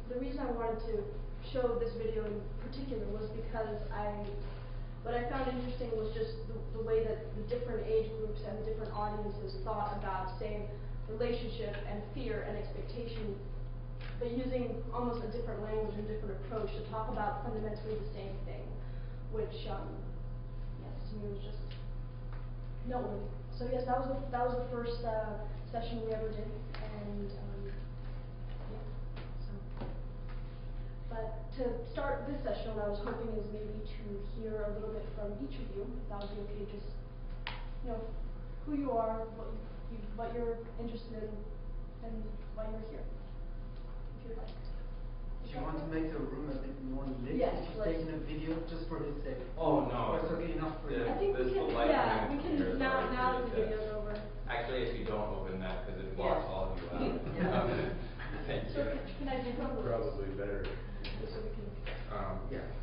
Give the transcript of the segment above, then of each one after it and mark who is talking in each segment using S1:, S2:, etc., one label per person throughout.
S1: the reason I wanted to show this video in particular was because what I found interesting was just the way that the different age groups and the different audiences thought about, say, relationship and fear and expectation, but using almost a different language and different approach to talk about fundamentally the same thing, which, yes, to me was just noteworthy. So yes, that was the first session we ever did, and yeah. So, but to start this session, what I was hoping is maybe to hear a little bit from each of you. If that would be okay, just who you are, what you're interested in, and why you're here. If you'd like.
S2: Do you want to make the room a bit more lit?
S1: Yes,
S2: Just taking a video just for his sake.
S3: Oh no.
S2: Or it's okay enough for you.
S1: I think we can. Yeah, we can now that the video's over.
S3: Actually, if you don't open that, because it blocks all of you out. Thank you.
S1: So can I do both?
S4: Probably better.
S1: So we can.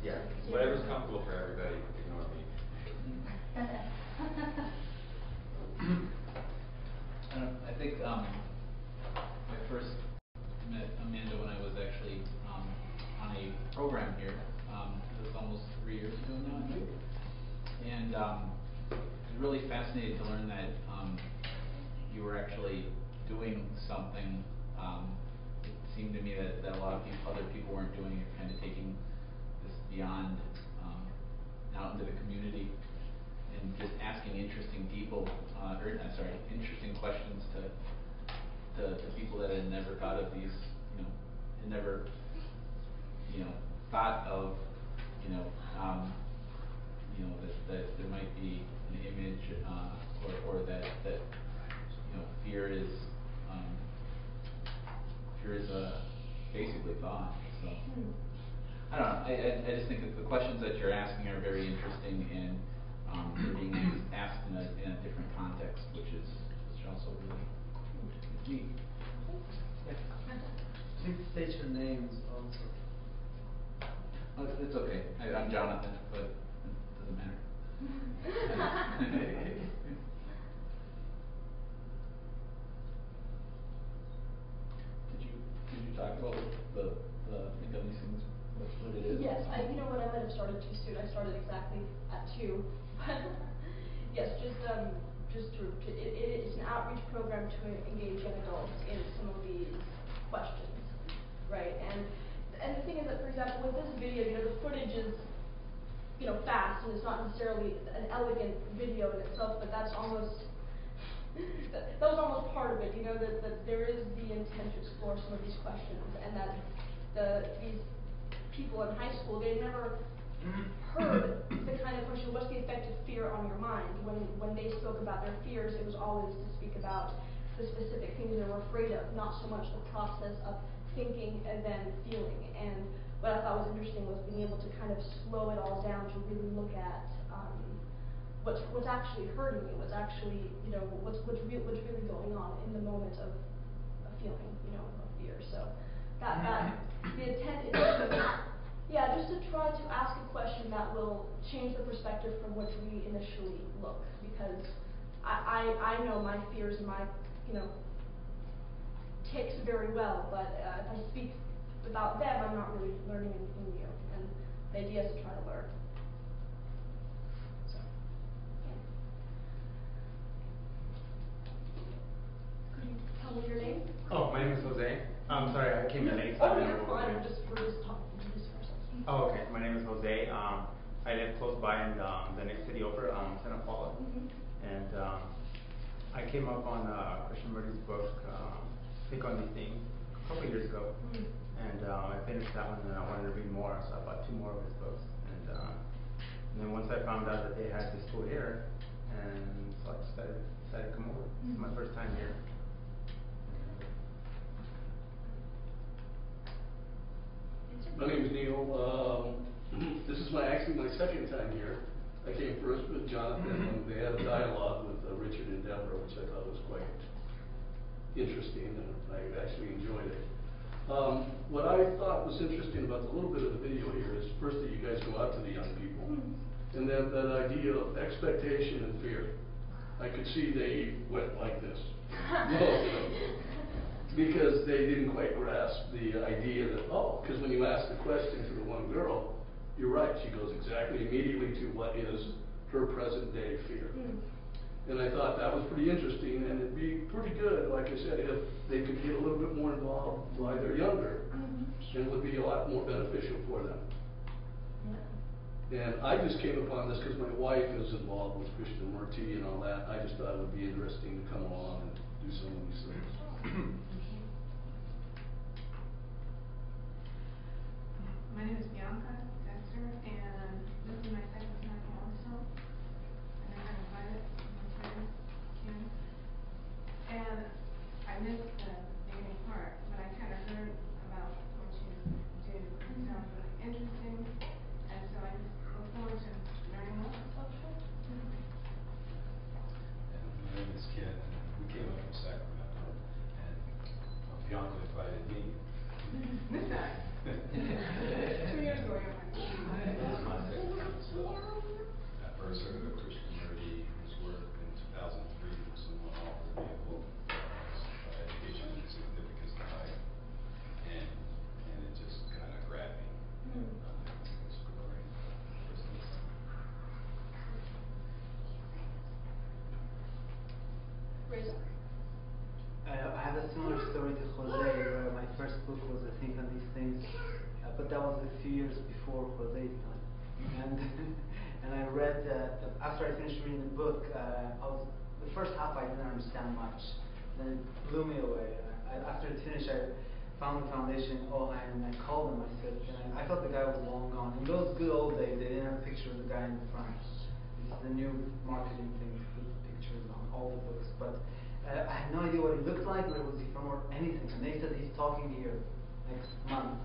S2: Yeah.
S3: Whatever's comfortable for everybody. Ignore me.
S5: I think I first met Amanda when I was actually on a program here. It was almost 3 years ago now, I think. And I was really fascinated to learn that you were actually doing something. It seemed to me that a lot of other people weren't doing it, kind of taking this beyond out into the community and just asking interesting people, interesting questions to people that had never thought of these, had never, thought of, that there might be an image, or that fear is basically thought. So I don't know. I just think that the questions that you're asking are very interesting, and they're being asked in a different context, which also really neat.
S2: Please state your names also.
S5: Oh, it's okay. I'm Jonathan, but it doesn't matter. Did you talk about the think of these things? What it is?
S1: Yes, you know what, I might have started too soon. I started exactly at 2. Yes, it's an outreach program to engage young adults in some of these questions, right? And the thing is that, for example, with this video, the footage is, fast, and it's not necessarily an elegant video in itself, but that's almost that was almost part of it, that there is the intent to explore some of these questions, and that these people in high school, they never heard the kind of question, what's the effect of fear on your mind? When they spoke about their fears, it was always to speak about the specific things they were afraid of, not so much the process of thinking and then feeling. And what I thought was interesting was being able to kind of slow it all down to really look at what's actually hurting you, what's actually, what's really going on in the moment of a feeling, of fear. So that the intent is just to try to ask a question that will change the perspective from which we initially look, because I know my fears and my ticks very well, but if I speak about them, I'm not really learning anything new, and the idea is to try to learn. So, yeah. Could you tell me your name?
S4: Oh, my name is Jose. I'm sorry, I came in late.
S1: Oh, you're fine. We're just talking.
S4: Oh, okay. My name is Jose. I live close by in the next city over, Santa Paula. And I came up on Christian Murty's book, Think on These Things, a couple of years ago. And I finished that one, and I wanted to read more, so I bought 2 more of his books. And then once I found out that they had this school here, and so I decided to come over. It's my first time here.
S6: My name is Neil. This is actually my second time here. I came first with Jonathan when they had a dialogue with Richard and Deborah, which I thought was quite interesting, and I actually enjoyed it. What I thought was interesting about the little bit of the video here is first that you guys go out to the young people, and then that idea of expectation and fear. I could see they went like this. because they didn't quite grasp the idea that, oh, because when you ask the question to the one girl, you're right, she goes exactly immediately to what is her present day fear. And I thought that was pretty interesting, and it'd be pretty good, like I said, if they could get a little bit more involved while they're younger, it would be a lot more beneficial for them. And I just came upon this because my wife is involved with Krishnamurti and all that. I just thought it would be interesting to come along and do some of these things.
S7: My name is Bianca Dexter, and this is my second time also. And I got invited, my friend Kim. And I missed the beginning part, but I kind of heard about what you do. It sounds really interesting, and so I just look forward to learning more.
S8: And my name is Ken, and we came up from Sacramento, and Bianca invited me.
S7: This time. 2 years ago, you're like,
S8: This is my second time, so I first heard of Krishnamurti, his work in 2003, someone offered me a book, Education and Significance to Life, and it just kind of grabbed me, and I've been exploring ever since.
S1: Razor.
S2: I have a similar story to Jose, where my first book was a Think on These Things, but that was a few years before Jose's time. And I read, after I finished reading the book, the first half I didn't understand much. Then it blew me away. After it finished, I found the foundation in Ojai, and I called them. I said, I thought the guy was long gone. In those good old days, they didn't have a picture of the guy in the front. This is the new marketing thing, put pictures on all the books. But I had no idea what he looked like, where was he from, or anything. And they said he's talking here next month.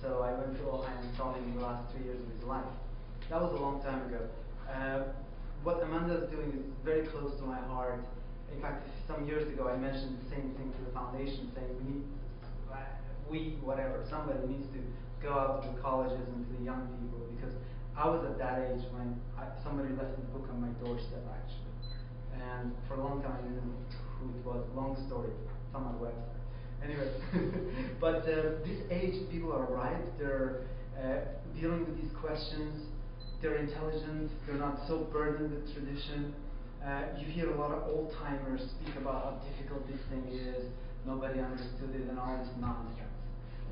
S2: So I went to Ojai and saw him the last 3 years of his life. That was a long time ago. What Amanda is doing is very close to my heart. In fact, some years ago I mentioned the same thing to the foundation, saying somebody needs to go out to the colleges and to the young people, because I was at that age when somebody left the book on my doorstep, actually. And for a long time I didn't know who it was. Long story. It's on my website. Anyway, but this age, people are ripe. They're dealing with these questions. They're intelligent. They're not so burdened with tradition. You hear a lot of old timers speak about how difficult this thing is. Nobody understood it and all this nonsense.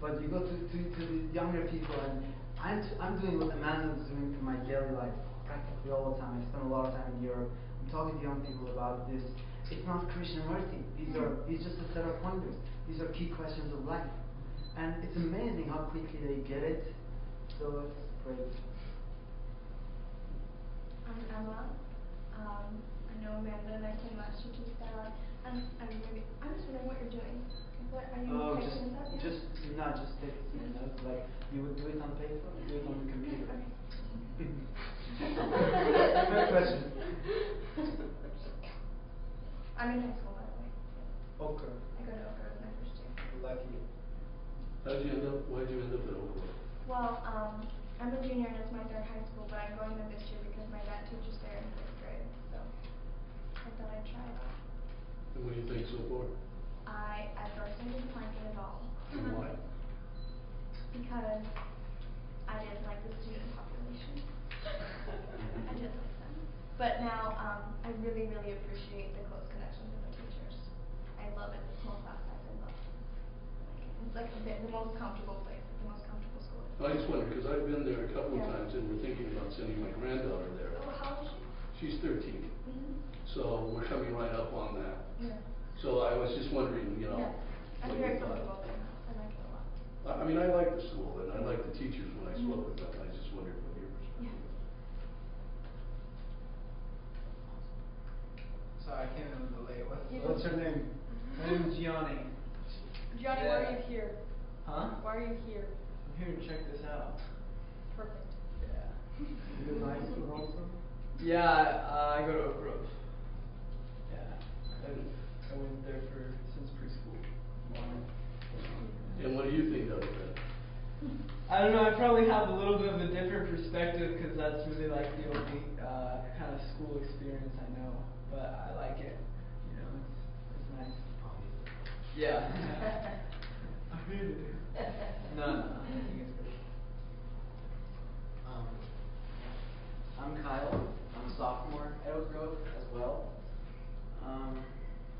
S2: But you go to the younger people, and I'm doing what Amanda's doing in my daily life practically all the time. I spend a lot of time in Europe. I'm talking to young people about this. It's not Krishnamurti. These just a set of pointers. These are key questions of life. And it's amazing how quickly they get it. So it's great.
S9: I'm Emma. I know Amanda and I came last year to Stella. I'm just wondering what you're doing. What are you typing this up?
S2: Just taking notes. Like you would do it on paper, or do it on the computer. Fair question.
S9: I'm in high school, by the way.
S2: Okay.
S9: I go to Oak Grove my first year.
S2: Lucky.
S6: Why'd you end up at Oak Grove?
S9: Well, I'm a junior and it's my third high school, but I'm going there this year because my dad teaches there in 6th grade. So I thought I'd try it out.
S6: And what do you think so far?
S9: I at first didn't like it at all.
S6: And why?
S9: Because I didn't like the student population. I didn't like them. But now I really, really appreciate the close connections with the teachers. I love it. The small class size, I love it. It's like the most comfortable place, the most comfortable school.
S6: I just wondered, because I've been there a couple of times, and we're thinking about sending my granddaughter there.
S9: Oh, how old is she?
S6: She's 13. So we're coming right up on that.
S9: Yeah.
S6: So I was just wondering,
S9: Yeah. I'm
S6: what
S9: very
S6: you thought.
S9: comfortable there now. I like it a lot.
S6: I mean, I like the school, and I like the teachers when I spoke with them. I just wondered what your perspective
S9: Yeah.
S6: was.
S10: Sorry, I came in a little late.
S2: What's your name?
S10: My name is Gianni.
S1: Johnny, why are you here?
S10: Huh?
S1: Why are you here?
S10: I'm here to check this out.
S1: Perfect.
S10: Yeah.
S2: You go to high school also?
S10: Yeah, I go to Oak Grove. Yeah. I went there since preschool.
S6: And what do you think of it?
S10: I don't know, I probably have a little bit of a different perspective because that's really like the only kind of school experience I know. But I like it. You know, it's nice. Yeah. I hate it. No, I think it's good.
S2: I'm Kyle. I'm a sophomore at Oak Grove as well. Why am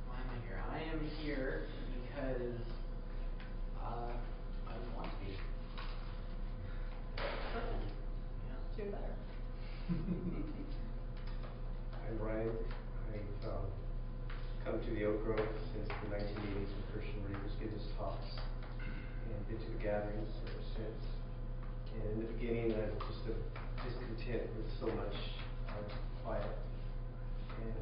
S2: I here? I am here because I want to be. Yeah.
S1: Doing better.
S11: I'm Ryan. I've come to the Oak Grove since the 1980s when Christian Marie was giving his talks and been to the gatherings ever since. And in the beginning, I was just discontent with so much quiet. And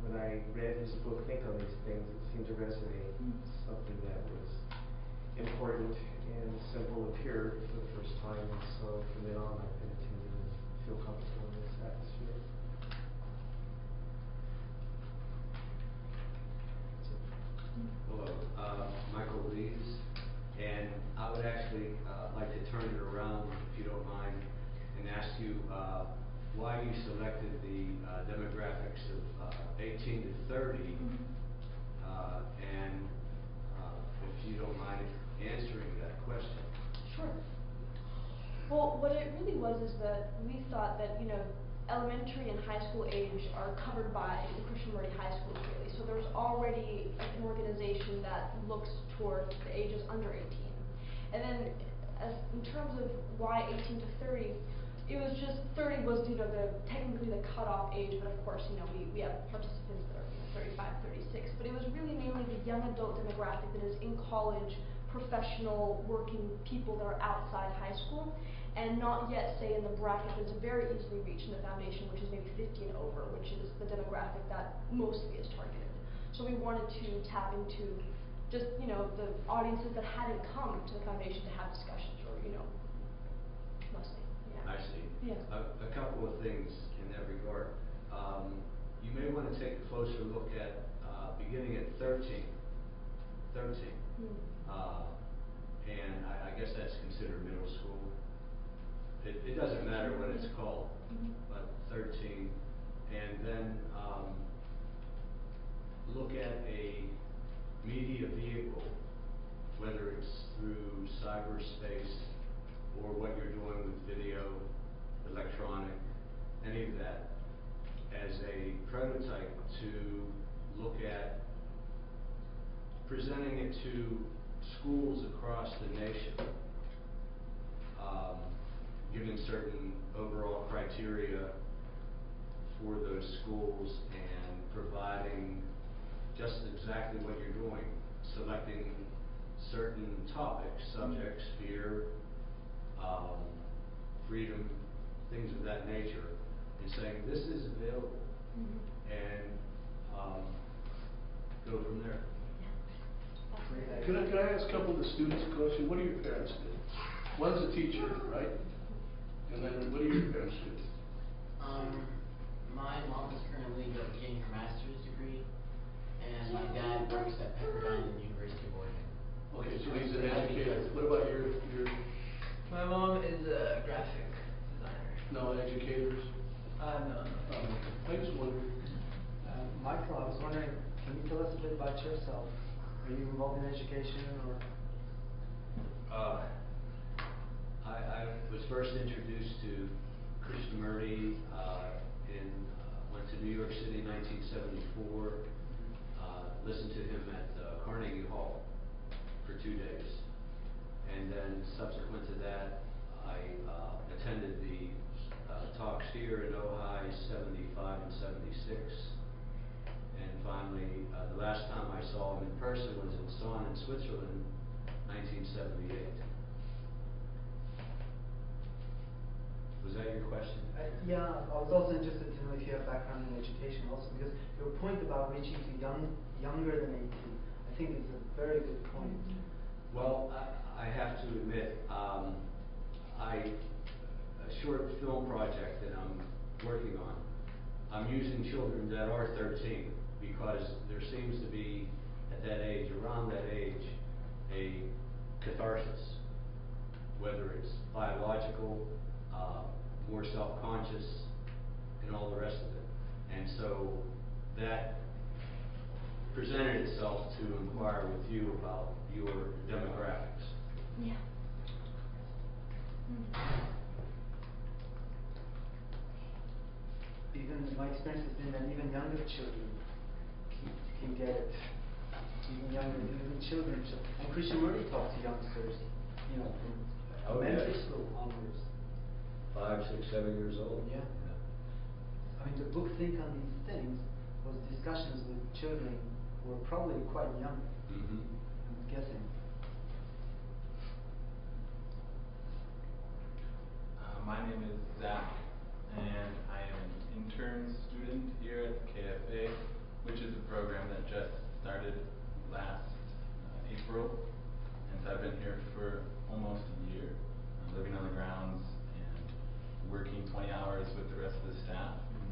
S11: when I read his book, Think on These Things, it seemed to resonate. Something that was important and simple appeared for the first time. And so from then on, I've been attending and feel comfortable in this atmosphere.
S12: Hello, Michael Lees, and I would actually like to turn it around, if you don't mind, and ask you why you selected the demographics of 18 to 30, and if you don't mind answering that question.
S1: Sure. Well, what it really was is that we thought that, elementary and high school age are covered by the Christian Marie High Schools, really. So there's already an organization that looks toward the ages under 18. And then, in terms of why 18 to 30, it was just 30 was, technically the cutoff age, but of course, we have participants that are 35, 36. But it was really mainly the young adult demographic that is in college, professional, working people that are outside high school, and not yet, say, in the bracket that's very easily reached in the foundation, which is maybe 50 and over, which is the demographic that mostly is targeted. So we wanted to tap into just, the audiences that hadn't come to the foundation to have discussions, or, mostly, yeah.
S12: I see.
S1: Yeah.
S12: A couple of things in that regard. You may want to take a closer look at beginning at 13. And I guess that's considered middle school. It doesn't matter what it's called, but 13. And then look at a media vehicle, whether it's through cyberspace or what you're doing with video, electronic, any of that, as a prototype to look at presenting it to schools across the nation, giving certain overall criteria for those schools and providing just exactly what you're doing, selecting certain topics, subjects, fear, freedom, things of that nature, and saying this is available, and go from there.
S6: Can I ask a couple of the students a question? What do your parents do? One's a teacher, right? And then what do your parents do?
S13: My mom is currently getting her master's degree, and my dad works at Pepperdine and the University of Oregon.
S6: Okay, so he's an educator. What about your?
S10: My mom is a graphic designer.
S6: No educators?
S10: No.
S6: I just wondered.
S2: Michael, I was wondering, can you tell us a bit about yourself? Are you involved in education or?
S12: I was first introduced to Krishnamurti went to New York City in 1974, listened to him at Carnegie Hall for 2 days. And then subsequent to that, I attended the talks here in Ojai 75 and 76. And finally, the last time I saw him in person was in Sonn in Switzerland, 1978. Was that your question?
S2: Yeah, I was also interested to know if you have background in education also, because your point about reaching to younger than 18, I think is a very good point.
S12: Well, I have to admit, a short film project that I'm working on, I'm using children that are 13 because there seems to be, at that age, around that age, a catharsis, whether it's biological, more self-conscious, and all the rest of it. And so that presented itself to inquire with you about your demographics.
S9: Yeah.
S2: Even my experience has been that even younger children can get it. Even children. And Krishnamurti talked to youngsters, you know, from elementary school onwards.
S12: 5, 6, 7 years old.
S2: Yeah. I mean, the book Think on These Things was discussions with children who were probably quite young.
S12: Mm-hmm.
S2: I'm guessing.
S14: My name is Zach, and I am an intern student here at KFA, which is a program that just started last April. And so I've been here for almost a year, living on the grounds and working 20 hours with the rest of the staff and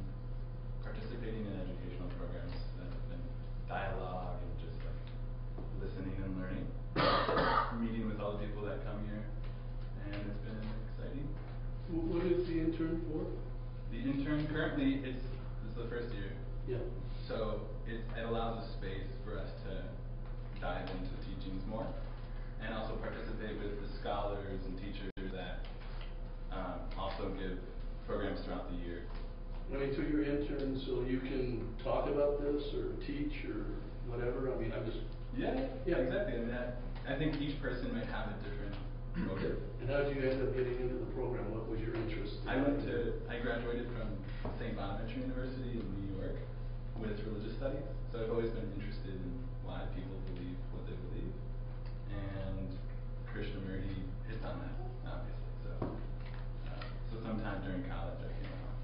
S14: participating in educational programs that have been dialogue and just like listening and learning, meeting with all the people that come here, and it's been exciting.
S6: What is the intern for?
S14: The intern currently this is the first year.
S6: Yeah.
S14: So it allows a space for us to dive into teachings more, and also participate with the scholars and teachers that also give programs throughout the year.
S6: I mean, so you're intern, so you can talk about this or teach or whatever. I mean, I'm just.
S14: Yeah, exactly. I mean, I think each person might have a different motive.
S6: And how did you end up getting into the program? What was your interest?
S14: I graduated from St. Bonaventure University in New York with religious studies, so I've always been interested in why people believe what they believe, and Krishnamurti hits on that, obviously. So sometime during college I came along.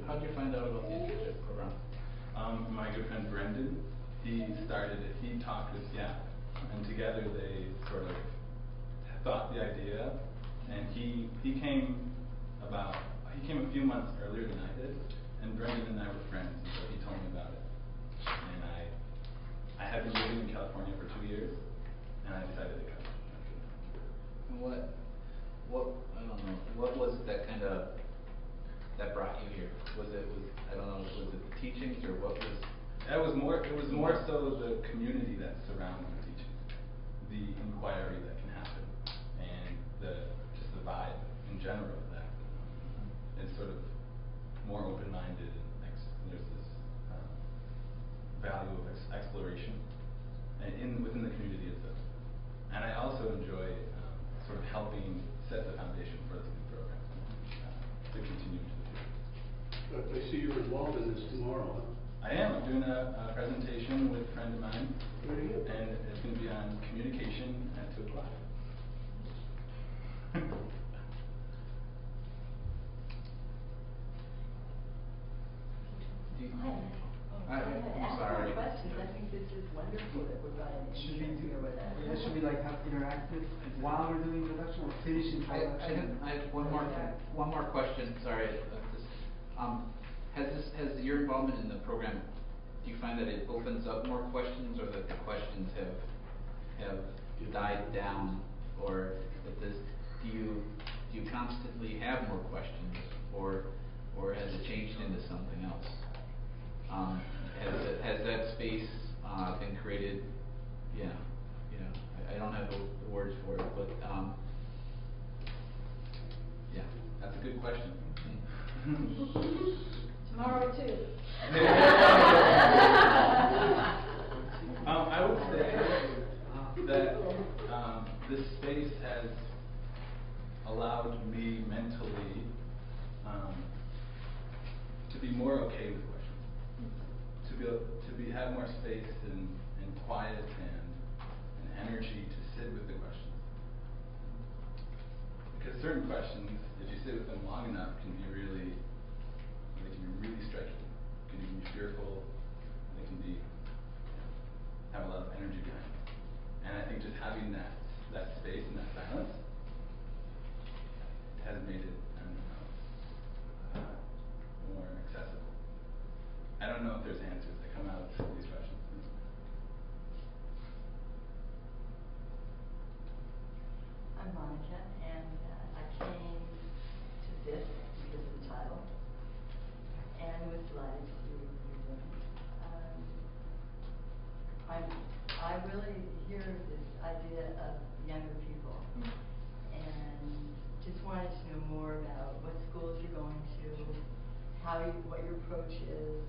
S5: How did you find out about the internship program?
S14: My good friend Brendan, he started it. He talked with Yap, and together they sort of thought the idea, and he came a few months earlier than I did, and Brendan and I were friends, and so he told me about it. And I had been living in California for 2 years, and I decided to come.
S5: And what I don't know, what was it that brought you here? Was it the teachings, or what was?
S14: It was more so the community that surrounds the teaching, the inquiry that can happen, and just the vibe in general of that. It's sort of more open-minded, and there's this value of exploration within the community itself. And I also enjoy sort of helping set the foundation for this new program to continue into the future.
S6: I see you're involved in this tomorrow, huh?
S14: I am. I'm doing a presentation with a friend of mine,
S6: Very good.
S14: and it's going to be on communication at 2 o'clock.
S5: I'm sorry.
S15: Questions. I think this is wonderful that we're going to
S2: Should we like have interactive while we're doing introduction or finish introduction?
S5: I have one more question. Sorry. Has your involvement in the program, do you find that it opens up more questions, or that the questions have died down, or that do you constantly have more questions, or has it changed into something else? Has that space been created? Yeah, I don't have the words for it, but yeah, that's a good question.
S1: Tomorrow too.
S14: I would say that this space has allowed me mentally to be more okay with questions, to have more space and quiet and energy to sit with the questions. Because certain questions, if you sit with them long enough, can be really striking. They can be fearful. They can have a lot of energy behind them. And I think just having that space and that silence has made it, more accessible. I don't know if there's answers that come out of these questions.
S15: I'm Monica, and I came to this because of the title, and with slides you were doing. idea of younger people. And just wanted to know more about what schools you're going to, what your approach is,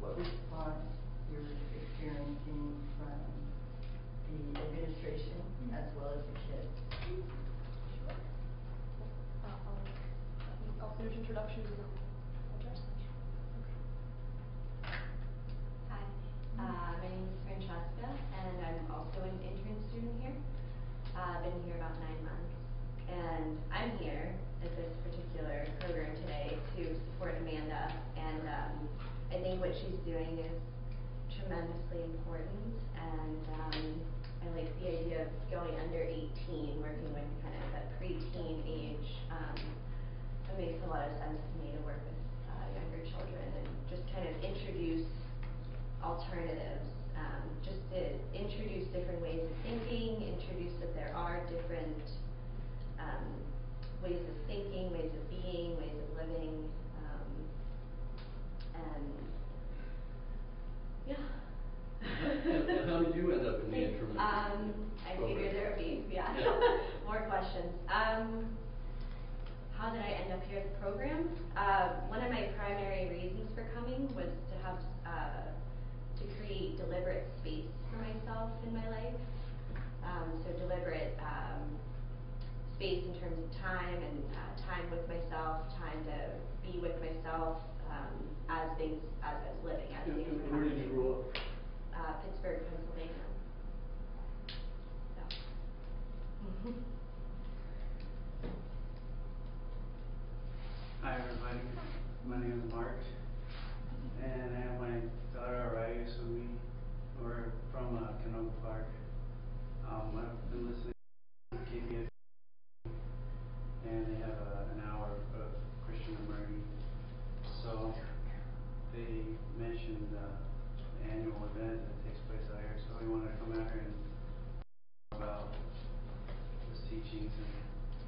S15: what response you're experiencing from the administration as well as the kids.
S1: Sure. I'll finish introductions and address.
S16: Hi, my name is Francesca, and I'm also an intern student here. I've been here about 9 months, and I'm here at this particular program today to support Amanda, and I think what she's doing is tremendously important, and I like the idea of going under 18, working with kind of that pre-teen age. It makes a lot of sense to me to work with younger children and just kind of introduce alternatives, just to introduce different ways of thinking, introduce that there are different ways of thinking, ways of being, ways of living, and yeah.
S6: How did you end up in the interim?
S16: I figured there would be, more questions. How did I end up here at the program? One of my primary reasons for coming was to have to create deliberate space for myself in my life. So deliberate space in terms of time and time with myself, time to be with myself as I was living, as things were
S6: Where did
S16: happening.
S6: you grow up?
S16: Pittsburgh, Pennsylvania. So.
S17: Hi everybody, my name is Mark, and I have my daughter Arayus, so we're from Canoga Park. I've been listening to KPF, and they have an hour of Christian Emerging. So they mentioned the annual event that takes place out here, so we wanted to come out here and talk about his teachings and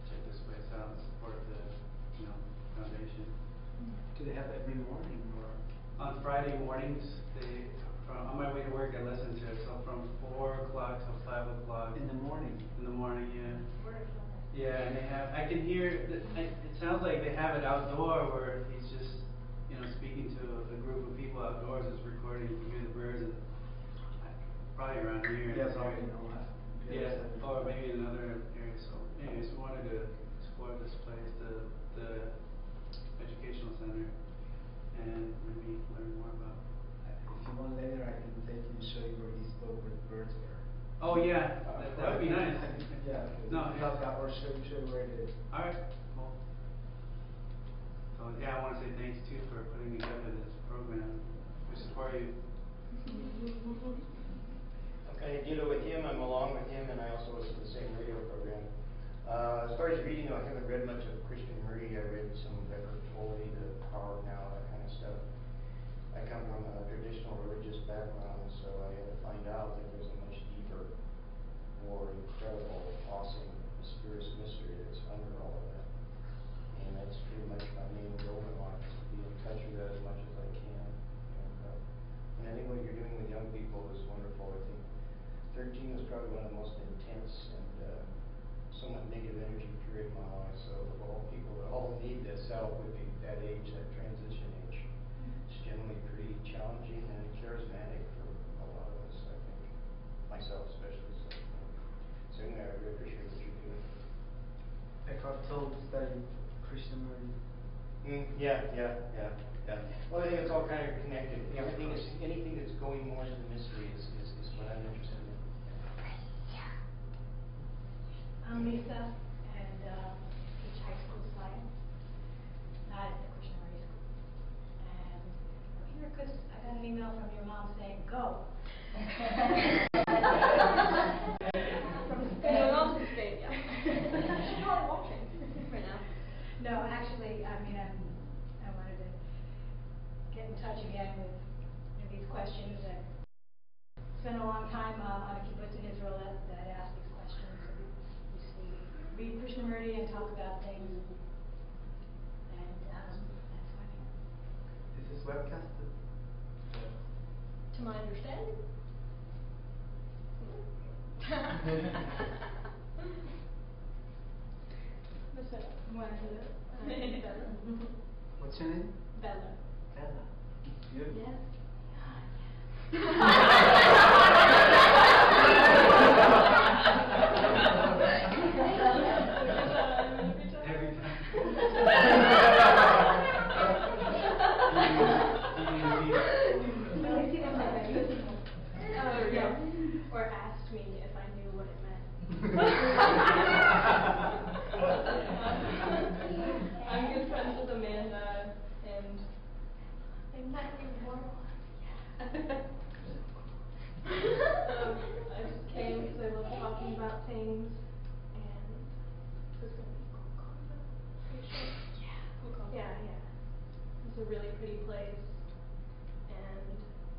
S17: check this place out and support the foundation.
S2: Do they have it every morning or?
S17: On Friday mornings, on my way to work, I listen to it. So from 4 o'clock till 5 o'clock.
S2: In the morning?
S17: In the morning, yeah. Yeah, and I can hear, it sounds like they have it outdoor where he's just, speaking to a group of people outdoors. It's recording, you can hear the birds, and probably around here.
S2: Yeah, probably in Omaha.
S17: Yeah, or maybe in another area. So anyways, we wanted to explore this place, the educational center, and maybe learn more about it.
S2: If you want later, I can take you and show you where he spoke with birds were.
S17: Oh yeah, that would be nice.
S2: Yeah.
S17: No,
S2: or show you where it is.
S17: All right. Cool. So yeah, I want to say thanks too for putting together this program. We support you.
S18: I'm kind of dealing with him. I'm along with him, and I also listen to the same radio program. As far as reading, I haven't read much of Christian Murray. I read some of Eckhart Tolle, The Power of Now, that kind of stuff. I come from a traditional religious background, so I had to find out that there's a much deeper, more incredible, awesome, mysterious mystery that's under all of that. And that's pretty much my main goal in life, is to be in touch with that as much as I can. And I think what you're doing with young people is wonderful. I think 13 was probably one of the most intense and somewhat negative energy period in my life. So of all people that all need this help would be that age, that transition age. It's generally pretty challenging and charismatic for a lot of us, I think. Myself especially. So anyway, I really appreciate what you're doing.
S2: Eckhart Tolle studied Christian Murray.
S18: Yeah. Well, I think it's all kind of connected. Anything that's going more to the mystery is what I'm interested in.
S19: I'm Lisa, and teach high school science, not at the Christian Murray School. And I'm here because I got an email from your mom saying, go.
S1: From your mom's estate, yeah. She's probably watching right now.
S19: No, actually, I wanted to get in touch again with these questions. It's been a long time on a kibbutz in Israel that asked these questions. We read Krishnamurti and talk about things, and that's why I'm here.
S2: Is this webcasted?
S1: To my understanding. Miss Bella.
S19: Bella.
S2: What's your name?
S19: Bella.
S2: Bella. Beautiful.
S19: Yeah.
S2: Every time.
S1: Or asked me if I knew what it meant. I'm good friends with Amanda, and
S9: They met me more.
S1: I just came because I love talking about things, and this is gonna be cool convo. Pretty sure. Yeah. Cool convo. Yeah, yeah. It's a really pretty place, and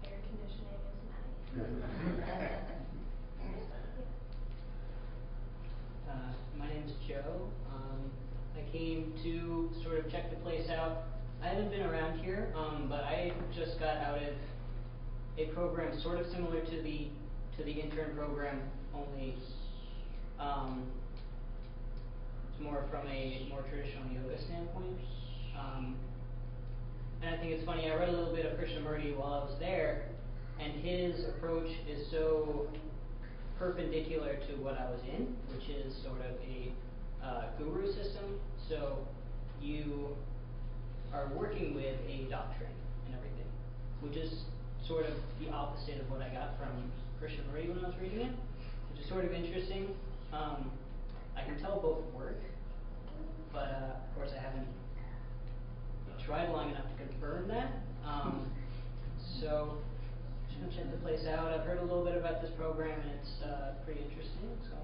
S1: air conditioning is nice.
S20: My name is Joe. I came to sort of check the place out. I haven't been around here, but I just got out of a program sort of similar to the intern program, only it's more from a more traditional yoga standpoint. And I think it's funny, I read a little bit of Krishnamurti while I was there, and his approach is so perpendicular to what I was in, which is sort of a guru system. So you are working with a doctrine and everything, which is sort of the opposite of what I got from Krishnamurti when I was reading it, which is sort of interesting. I can tell both work, but of course I haven't tried long enough to confirm that. So just gonna check the place out. I've heard a little bit about this program, and it's pretty interesting. So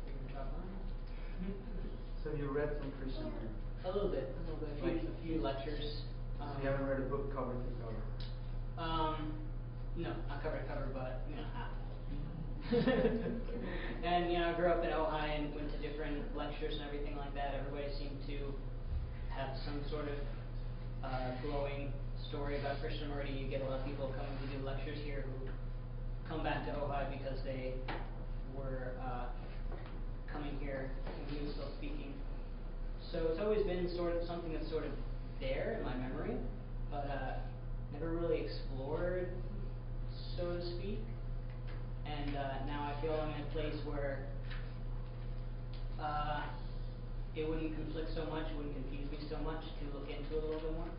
S20: figured to drop by.
S2: So you read some Krishnamurti?
S20: A little bit, a few lectures.
S2: So you haven't read a book cover to cover?
S20: No, not cover to cover, but half. And I grew up in Ojai and went to different lectures and everything like that. Everybody seemed to have some sort of glowing story about Krishnamurti. You get a lot of people coming to do lectures here who come back to Ojai because they were coming here when he was still speaking. So it's always been sort of something that's sort of there in my memory, but never really explored, so to speak. And now I feel I'm in a place where it wouldn't conflict so much, it wouldn't confuse me so much to look into it a little bit more.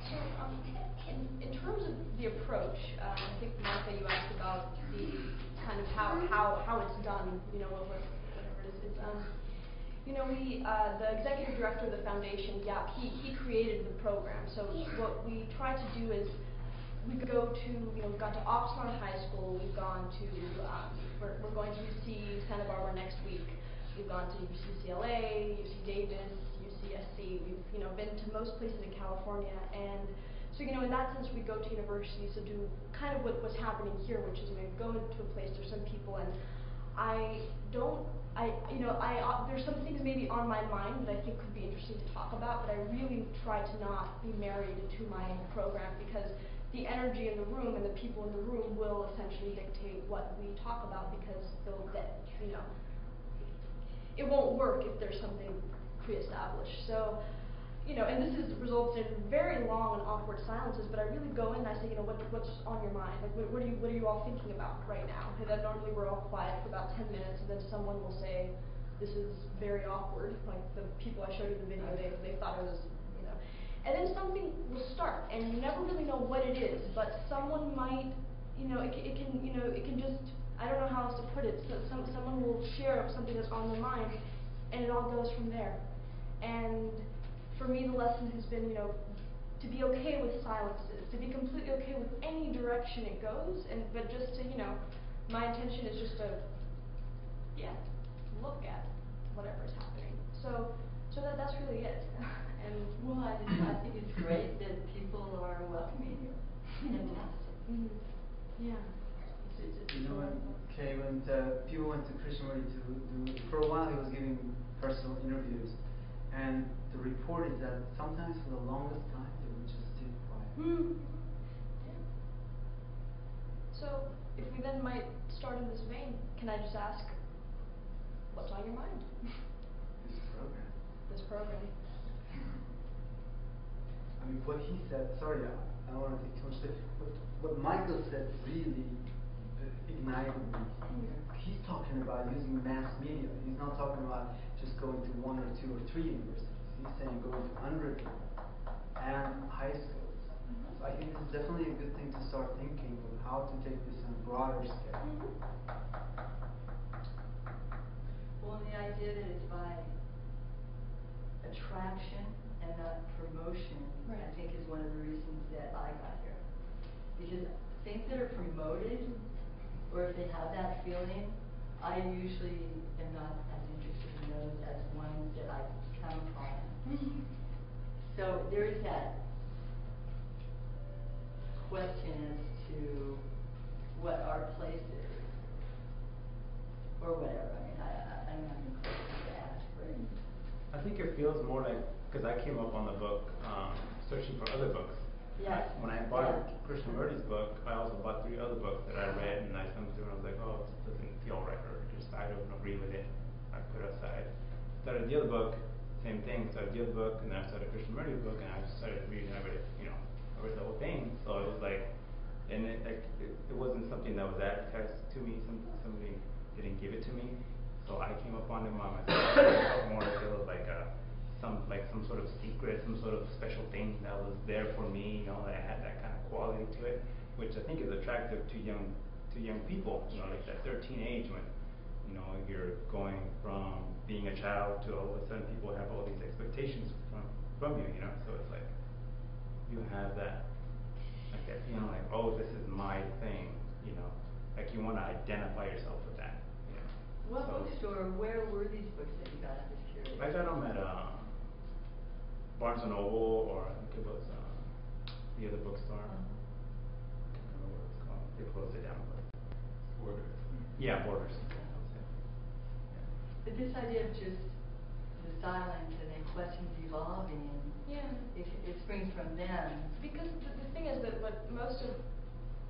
S1: So, in terms of the approach, I think Martha, you asked about the kind of how it's done. Whatever it is. It's the executive director of the foundation, Yap, he created the program. So what we try to do is we go to we've gone to Oxnard High School. We've gone to we're going to UC Santa Barbara next week. We've gone to UCLA, UC Davis, UCSC. We've been to most places in California, and so in that sense we go to universities to do kind of what's happening here, which is go into a place. There's some people, and there's some things maybe on my mind that I think could be interesting to talk about, but I really try to not be married to my program because the energy in the room and the people in the room will essentially dictate what we talk about because it won't work if there's something pre-established. So, and this results in very long and awkward silences, but I really go in and I say, what's on your mind? Like, what are you all thinking about right now? And then normally we're all quiet for about 10 minutes, and then someone will say, this is very awkward. Like the people I showed you the video, they thought it was, and then something will start, and you never really know what it is, but someone might, it can just, I don't know how else to put it. So someone will share something that's on their mind, and it all goes from there. And for me, the lesson has been, to be okay with silences, to be completely okay with any direction it goes, but just to, my intention is just to, look at whatever's happening. So that's really it. And
S15: well, I think it's great that people are welcoming you. Fantastic.
S1: Yeah.
S2: When people went to Krishnamurti to do, for a while he was giving personal interviews, and the report is that sometimes for the longest time they would just stay quiet.
S1: Yeah. So, if we then might start in this vein, can I just ask, what's on your mind?
S2: This program.
S1: This program.
S2: I mean, what he said, sorry, I don't want to take too much time, but what Michael said really ignited me. He's talking about using mass media. He's not talking about just going to 1 or 2 or 3 universities. He's saying going to undergrad and high schools. So I think this is definitely a good thing to start thinking of how to take this on a broader scale.
S15: Well, the idea that it's by attraction and not promotion, I think is one of the reasons that I got here. Because things that are promoted, or if they have that feeling, I usually am not as interested in those as ones that I come from. So there is that question as to what our place is, or whatever. I mean, I'm not even close to that, but
S4: I think it feels more like, because I came up on the book, searching for other books.
S15: yes.
S4: When I bought Krishnamurti's book, I also bought 3 other books that I read, and I thumbed through and I was like, oh, this doesn't feel right, or just I don't agree with it. I put it aside. Started the other book, same thing. Started the other book, and then I started Krishnamurti's book, and I just started reading. I read it, I read the whole thing. So it was like, and it wasn't something that was advertised to me. Somebody didn't give it to me. So I came up on it by myself. I felt more like it was like some sort of secret, some sort of special thing that was there for me, that had that kind of quality to it, which I think is attractive to young people, like that 13 age when, you're going from being a child to all of a sudden people have all these expectations from you, so it's like, you have that, like that feeling like, oh, this is my thing, like you want to identify yourself with that,
S15: What bookstore, where were these books that you got? I'm just curious.
S4: I got them at Barnes & Noble, or I think it was the other bookstore. I can't remember what it's called. They closed it down.
S14: Borders.
S4: Yeah, Borders.
S15: But this idea of just the silence and then questions evolving, it springs from them.
S1: Because the thing is that what most of,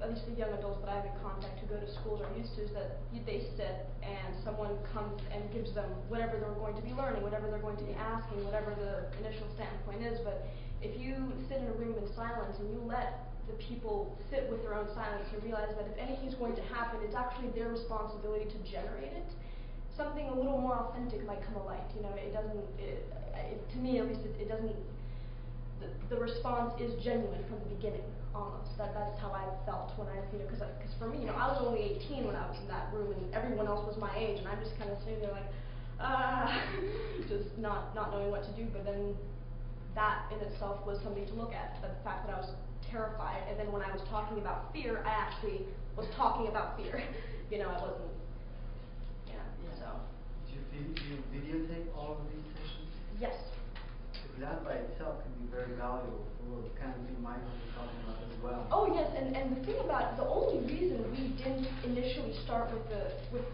S1: at least the young adults that I have in contact who go to schools are used to is that they sit and someone comes and gives them whatever they're going to be learning, whatever they're going to be asking, whatever the initial standpoint is. But if you sit in a room in silence and you let the people sit with their own silence and realize that if anything's going to happen, it's actually their responsibility to generate it, something a little more authentic might come alight. It doesn't, to me at least, it doesn't, the response is genuine from the beginning. Almost. That's how I felt when I, because for me, I was only 18 when I was in that room, and everyone else was my age, and I'm just kind of sitting there like, just not knowing what to do. But then that in itself was something to look at. The fact that I was terrified, and then when I was talking about fear, I actually was talking about fear. I wasn't. So.
S2: Did you videotape all of these sessions?
S1: Yes.
S2: That by itself can be very valuable for the kind of thing Michael was talking about as well.
S1: Oh yes, and the thing about the only reason we didn't initially start with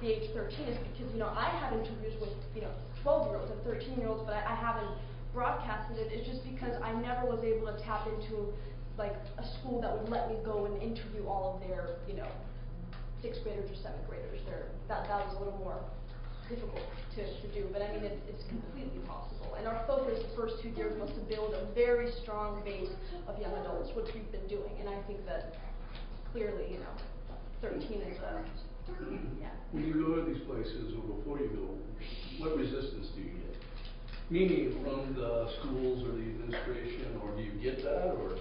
S1: the age 13 is because I had interviews with 12-year-olds and 13-year-olds, but I haven't broadcasted it. It's just because I never was able to tap into like a school that would let me go and interview all of their 6th graders or 7th graders. That was a little more difficult to do, but I mean it's completely possible. And our focus the first 2 years was to build a very strong base of young adults, which we've been doing. And I think that clearly, 13 is
S6: When you go to these places, or before you go, what resistance do you get? Meaning from the schools or the administration, or do you get that, or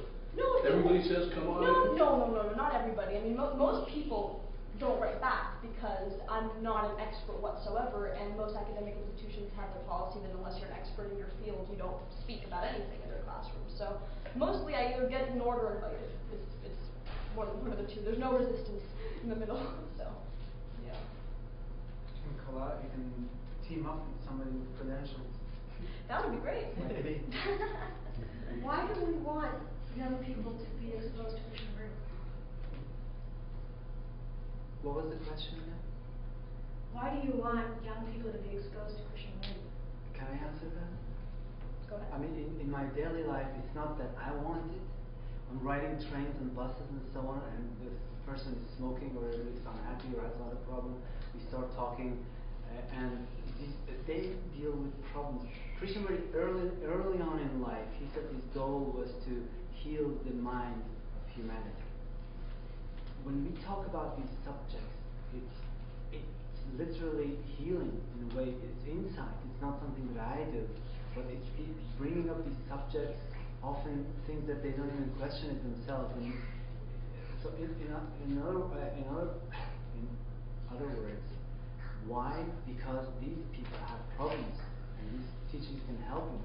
S6: everybody says come on?
S1: No, not everybody. I mean, most people don't write back because I'm not an expert whatsoever, and most academic institutions have the policy that unless you're an expert in your field, you don't speak about anything in their classroom. So mostly I either get ignored or invited. It's one of the two. There's no resistance in the middle. So yeah.
S2: You can team up with somebody with credentials.
S1: That would be great.
S2: Maybe.
S19: Why do we want young people to be exposed to Krishnamurti?
S2: What was the question again?
S19: Why do you want young people to be exposed to Krishnamurti?
S2: Can I answer that?
S1: Go ahead.
S2: I mean, in my daily life, it's not that I want it. I'm riding trains and buses and so on, and the person is smoking or is unhappy or has another problem. We start talking, and they deal with problems. Krishnamurti, early on in life, he said his goal was to heal the mind of humanity. When we talk about these subjects, it's literally healing in a way. It's insight. It's not something that I do, but it's bringing up these subjects, often things that they don't even question it themselves. And so, in other words, why? Because these people have problems, and these teachings can help them.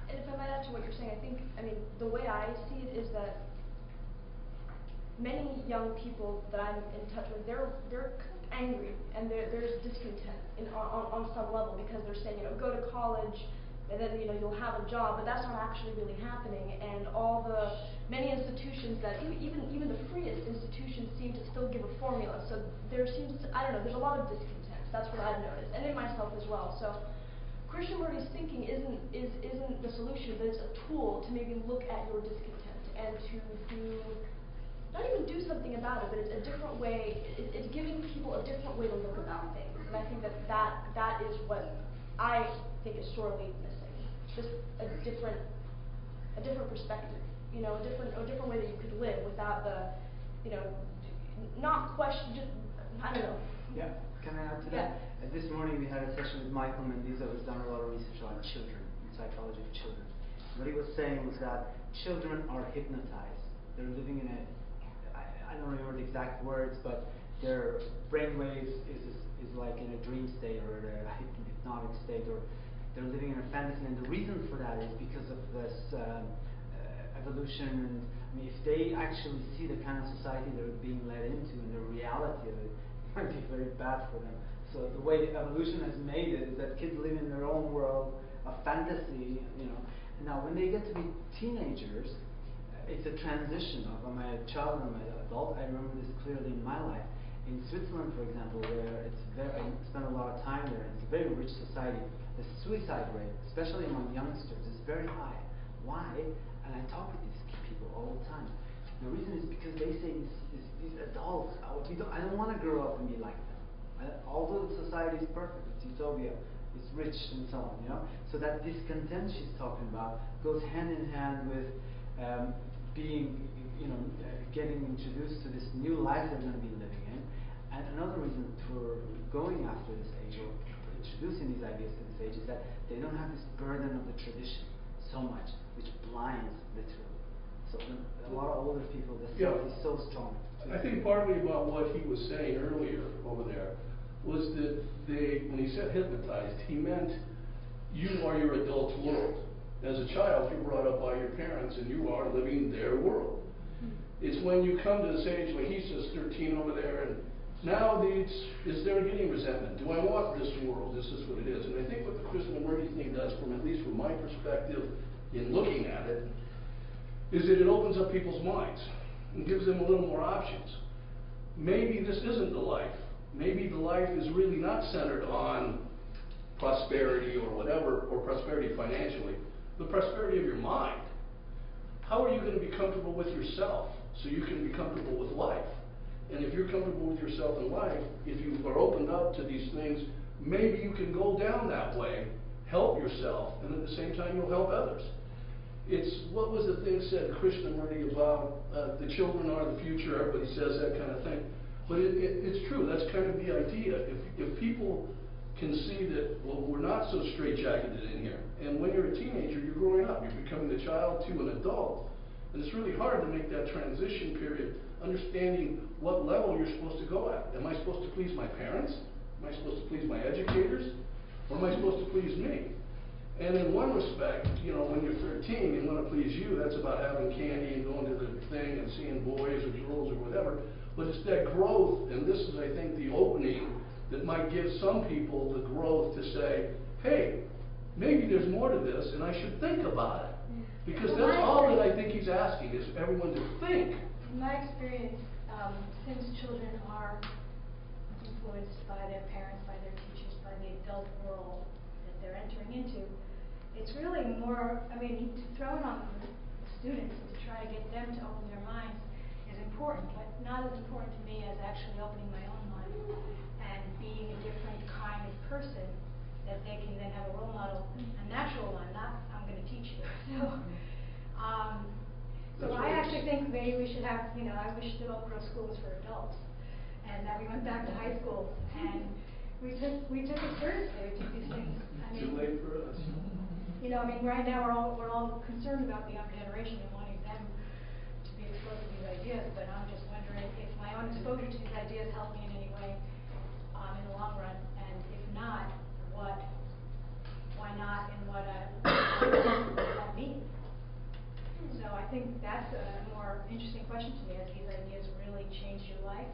S1: And if I might add to what you're saying, the way I see it is that many young people that I'm in touch with, they're angry, and there's discontent on some level, because they're saying, go to college, and then you'll have a job, but that's not actually really happening. And many institutions that even the freest institutions seem to still give a formula. So there seems to, there's a lot of discontent. That's what I've noticed, and in myself as well. So Krishnamurti's thinking isn't the solution, but it's a tool to maybe look at your discontent and to not even do something about it, but it's a different way. It's giving people a different way to look about things, and I think that is what I think is sorely missing. Just a different perspective, a different way that you could live without the, not question. Just I don't know.
S2: Yeah. Can I add to that? This morning we had a session with Michael Mendiza, who's done a lot of research on children, and psychology of children. What he was saying was that children are hypnotized. They're living in I don't remember the exact words, but their brainwaves is like in a dream state or a hypnotic state, or they're living in a fantasy. And the reason for that is because of this evolution. And if they actually see the kind of society they're being led into and the reality of it, might be very bad for them. So the way evolution has made it is that kids live in their own world of fantasy, Now when they get to be teenagers, it's a transition from a child and an adult. I remember this clearly in my life. In Switzerland, for example, where I spent a lot of time there, it's a very rich society. The suicide rate, especially among youngsters, is very high. Why? And I talk with these people all the time. The reason is because they say these adults, I don't want to grow up and be like them. Although the society is perfect, it's utopia, it's rich and so on, So that discontent she's talking about goes hand in hand with being, getting introduced to this new life they're going to be living in. And another reason for going after this age, or introducing these ideas to this age, is that they don't have this burden of the tradition so much, which blinds literally. So a lot of older people, the self is so strong.
S6: I think partly about what he was saying earlier over there was that when he said hypnotized, he meant you are your adult's world. As a child, you're brought up by your parents and you are living their world. It's when you come to this age, like he says, 13 over there, and now is there getting resentment? Do I want this world? This is what it is. And I think what the Krishnamurti thing does, at least from my perspective in looking at it, is that it opens up people's minds and gives them a little more options. Maybe this isn't the life. Maybe the life is really not centered on prosperity or whatever, or prosperity financially, the prosperity of your mind. How are you going to be comfortable with yourself so you can be comfortable with life? And if you're comfortable with yourself in life, if you are opened up to these things, maybe you can go down that way, help yourself, and at the same time you'll help others. What was the thing said Krishnamurti about the children are the future, everybody says that kind of thing. But it's true, that's kind of the idea. If people can see that, well, we're not so straitjacketed in here. And when you're a teenager, you're growing up, you're becoming a child to an adult. And it's really hard to make that transition period, understanding what level you're supposed to go at. Am I supposed to please my parents? Am I supposed to please my educators? Or am I supposed to please me? And in one respect, when you're 13 and want to please you, that's about having candy and going to the thing and seeing boys or girls or whatever. But it's that growth, and this is, I think, the opening that might give some people the growth to say, hey, maybe there's more to this, and I should think about it. Because that's all that I think he's asking, is everyone to think.
S19: In my experience, since children are influenced by their parents, by their teachers, by the adult world that they're entering into, it's really more, I mean, to throw it on the students and to try to get them to open their minds is important, but not as important to me as actually opening my own mind and being a different kind of person that they can then have a role model, a natural one, not I'm going to teach you. So I actually think maybe we should have, you know, I wish the Oak Grove School was for adults, and that we went back to high school and we took it seriously. We took these things. I mean,
S6: Too late for us.
S19: you know, I mean, right now we're all concerned about the younger generation and wanting them to be exposed to these ideas, but I'm just wondering if my own exposure to these ideas help me in any way in the long run, and if not, why not, and what does that mean? So I think that's a more interesting question to me, as these ideas really change your life.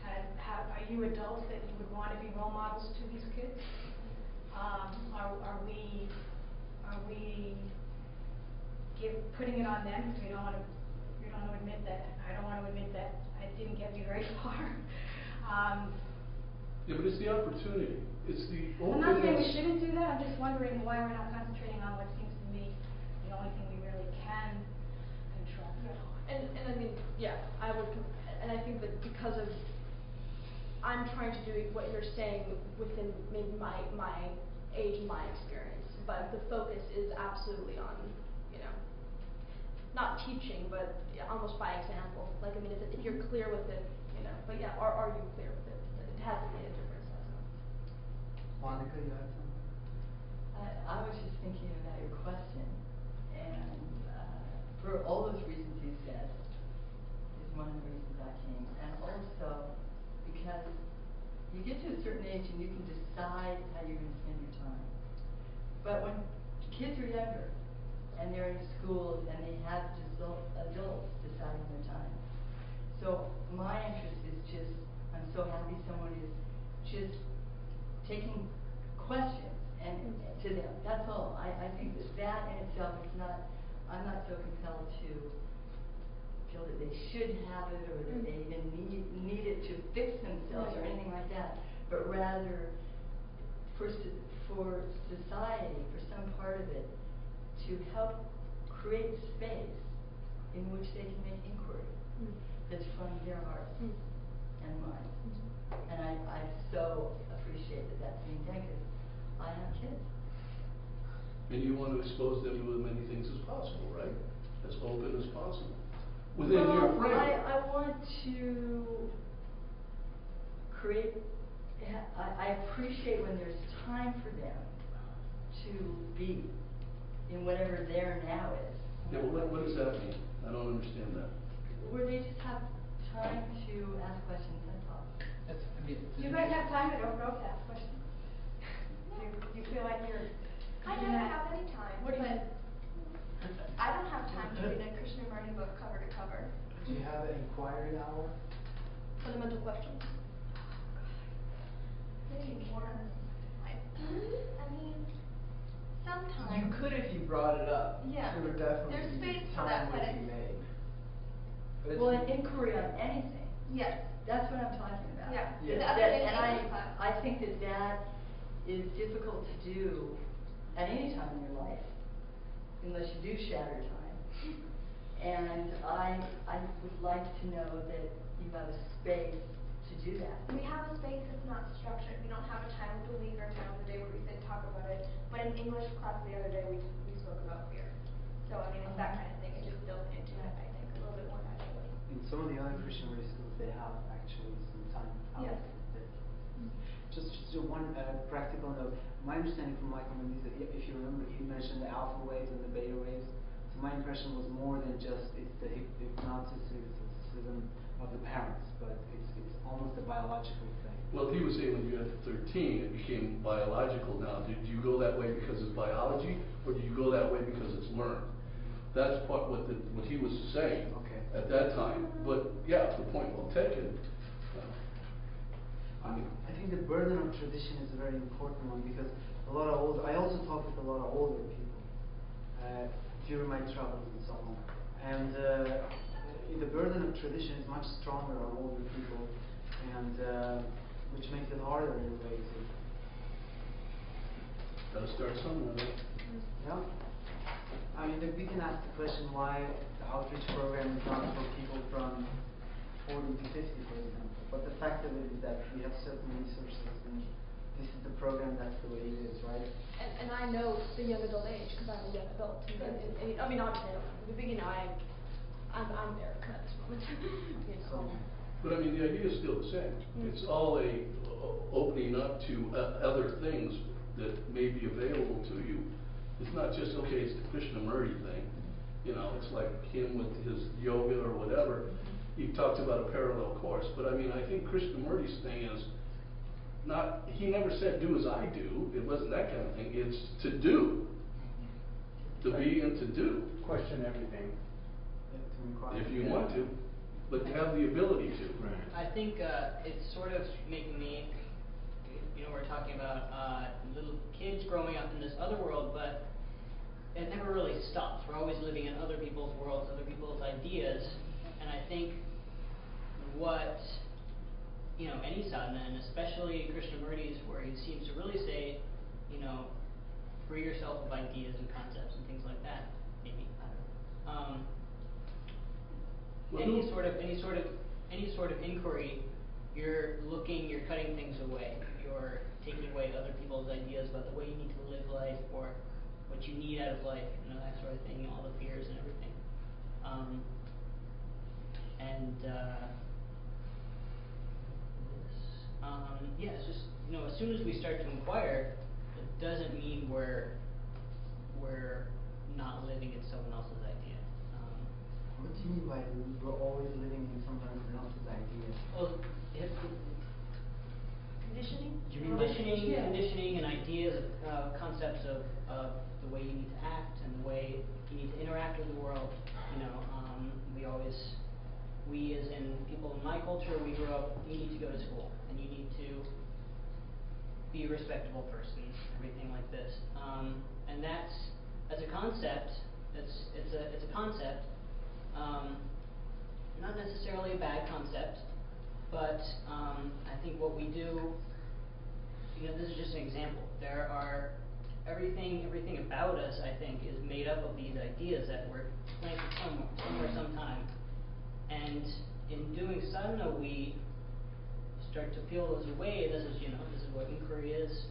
S19: Are you adults that you would want to be role models to these kids? Are we putting it on them because we don't want to admit that I don't want to admit that it didn't get me very far.
S6: Yeah, but it's the opportunity. It's the
S19: I'm not saying we
S6: openness.
S19: shouldn't do that. I'm just wondering why we're not concentrating on what seems to me the only thing we really can control.
S1: And I mean, yeah, I would, and I think that because of, I'm trying to do what you're saying within maybe my age and my experience, but the focus is absolutely on, you know, not teaching, but almost by example. Like, I mean, if you're clear with it, you know, but yeah, are you clear with it? That it hasn't made a difference, that's all.
S2: Monica, you had something?
S15: I was just thinking about your question, and for all those reasons you said, is one of the reasons I came, and also because you get to a certain age and you can decide how you're going to spend your time. But when kids are younger and they're in schools and they have adults deciding their time. So my interest is just, I'm so happy someone is just taking questions and to them. That's all. I think that in itself is not, I'm not so compelled to feel that they should have it or that they even need it to fix themselves or anything like that, but rather for society, for some part of it, to help create space in which they can make inquiry that's from their hearts and minds. And I so appreciate that that's being done because I have kids.
S6: And you want to expose them to as many things as possible, right? As open as possible. Within your frame.
S15: I want to create, I appreciate when there's time for them to be in whatever their now is.
S6: Yeah, well, what does that mean? I don't understand that.
S15: Where they just have time to ask questions, that's all.
S19: You guys have time to go to ask questions? Do you feel like you're...
S9: I never have any time.
S19: What do you...
S9: I don't have time to read a Krishnamurti book cover to cover.
S2: Do you have an inquiry hour?
S1: Fundamental questions.
S9: Maybe more. I mean, sometimes.
S10: You could if you brought it up.
S9: Yeah.
S10: There would definitely
S9: There's
S10: be
S9: space for
S10: time
S9: that, but
S10: would be made. But it's
S15: Well, an inquiry on anything.
S9: Yes.
S15: That's what I'm talking about.
S9: Yeah.
S10: Yeah.
S9: The other day in
S15: And
S9: English class.
S15: I think that is difficult to do at any time in your life, unless you do shatter time. And I would like to know that you have a space to do that.
S9: We have a space that's not structured. We don't have a time of the week or time of the day where we sit and talk about it. But in English class the other day, we spoke about fear. So, I mean, it's that kind of thing. It just built into it, I think, a little bit more naturally.
S2: In some of the other Christian schools, they have actually some time
S9: Yes.
S2: allocated. Just one practical note. My understanding from Michael Mendes, if you remember, he mentioned the alpha waves and the beta waves. So my impression was more than just it's the hypnoticism of the parents, but it's almost a biological thing.
S6: Well, he was saying when you got to 13, it became biological now. Did you go that way because it's biology, or do you go that way because it's learned? That's what he was saying at that time. But yeah, the point well taken.
S2: I think the burden of tradition is a very important one because I also talk with a lot of older people during my travels and so on. And the burden of tradition is much stronger on older people, and which makes it harder in a way to.
S6: Gotta start somewhere, right?
S2: Yeah. I mean, we can ask the question why the outreach program is not for people from 40 to 50, for example. But the fact of it is that we have certain resources, and this is the program, that's the way it is, right?
S1: And I know the young adult age because I'm a young adult. And, I mean, obviously, I don't know. But, you know, I'm Erica at this moment. You know.
S6: But I mean, the idea is still the same. It's all a opening up to other things that may be available to you. It's not just, okay, it's the Krishnamurti thing. You know, it's like him with his yoga or whatever. He talked about a parallel course. But I mean, I think Krishnamurti's thing is not, he never said do as I do. It wasn't that kind of thing. It's to do. To be and to do.
S4: Question everything.
S6: If you want to, but have the ability to.
S20: I think it's sort of making me, you know, we're talking about little kids growing up in this other world, but it never really stops. We're always living in other people's worlds, other people's ideas, and I think what, you know, any sadhana, and especially Krishnamurti's, where he seems to really say, you know, free yourself of ideas and concepts and things like that, maybe, I don't know. Any sort of inquiry, you're cutting things away. You're taking away other people's ideas about the way you need to live life or what you need out of life, you know, that sort of thing, all the fears and everything. Yeah, it's just, you know, as soon as we start to inquire, it doesn't mean we're not living in someone else's idea.
S2: What do you mean by we're always living in someone else's idea?
S20: Well,
S1: conditioning?
S20: Conditioning and ideas, concepts of the way you need to act and the way you need to interact with the world. You know, we as in people in my culture, we grew up, you need to go to school and you need to be a respectable person, everything like this. And that's, as a concept, it's a concept, not necessarily a bad concept, but I think what we do, you know, this is just an example. There are everything about us, I think, is made up of these ideas that were planted somewhere, sometime. And in doing sadhana, we start to peel those away. This is what inquiry is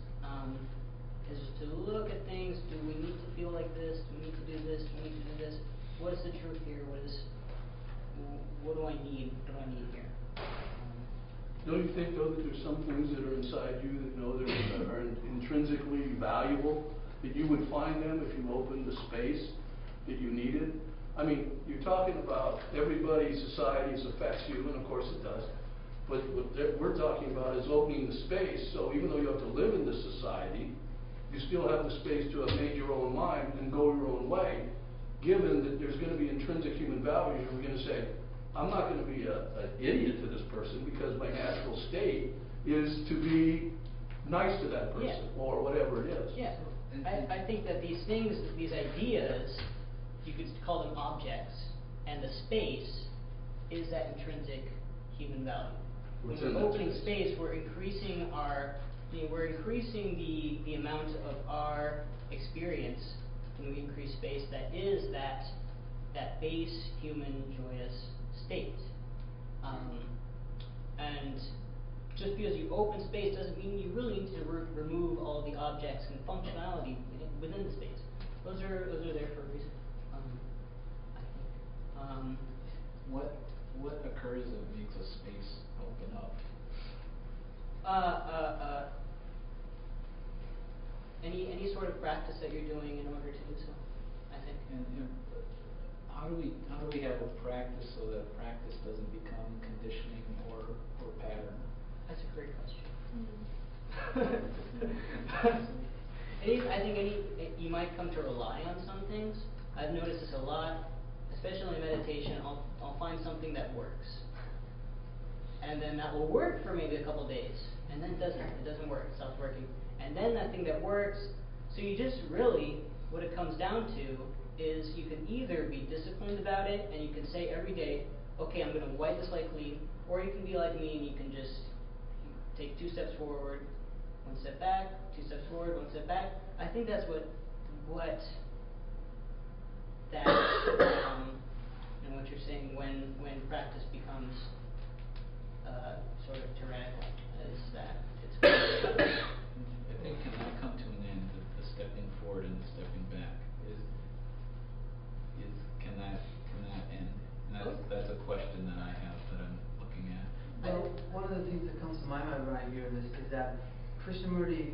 S20: to look at things. Do we need to feel like this? Do we need to do this? Do we need to do this? What is the truth here? What do I need? What do I need here?
S6: Don't you think, though, that there's some things that are inside you that know that are intrinsically valuable, that you would find them if you opened the space that you needed? I mean, you're talking about everybody's societies affects you, and of course it does. But what we're talking about is opening the space, so even though you have to live in this society, you still have the space to have made your own mind and go your own way, given that there's going to be intrinsic human values. You're going to say, I'm not going to be an idiot to this person because my natural state is to be nice to that person, or whatever it is.
S20: Yeah, I think that these things, these ideas, you could call them objects, and the space is that intrinsic human value. When we're opening space, we're increasing the amount of our experience when we increase space that is that base human joyous state. And just because you open space doesn't mean you really need to remove all the objects and functionality within the space. Those are there for a reason. I think.
S5: What occurs that makes a space open up?
S20: Any sort of practice that you're doing in order to do so, I think.
S5: And how do we have a practice so that practice doesn't become conditioning or pattern?
S20: That's a great question. I think you might come to rely on some things. I've noticed this a lot, especially in meditation. I'll find something that works, and then that will work for maybe a couple days, and then it doesn't work. It stops working, and then that thing that works. So you just really, what it comes down to is you can either be disciplined about it, and you can say every day, okay, I'm going to wipe this slate clean, or you can be like me and you can just take 2 steps forward, one step back, 2 steps forward, 1 step back. I think that's what that and what you're saying when practice becomes sort of tyrannical is that it's
S5: I think can that come to an end, the stepping forward and the stepping back? Can that end? And that's a question that I have that I'm looking at.
S2: Well, one of the things that comes to my mind when I hear this is that Krishnamurti,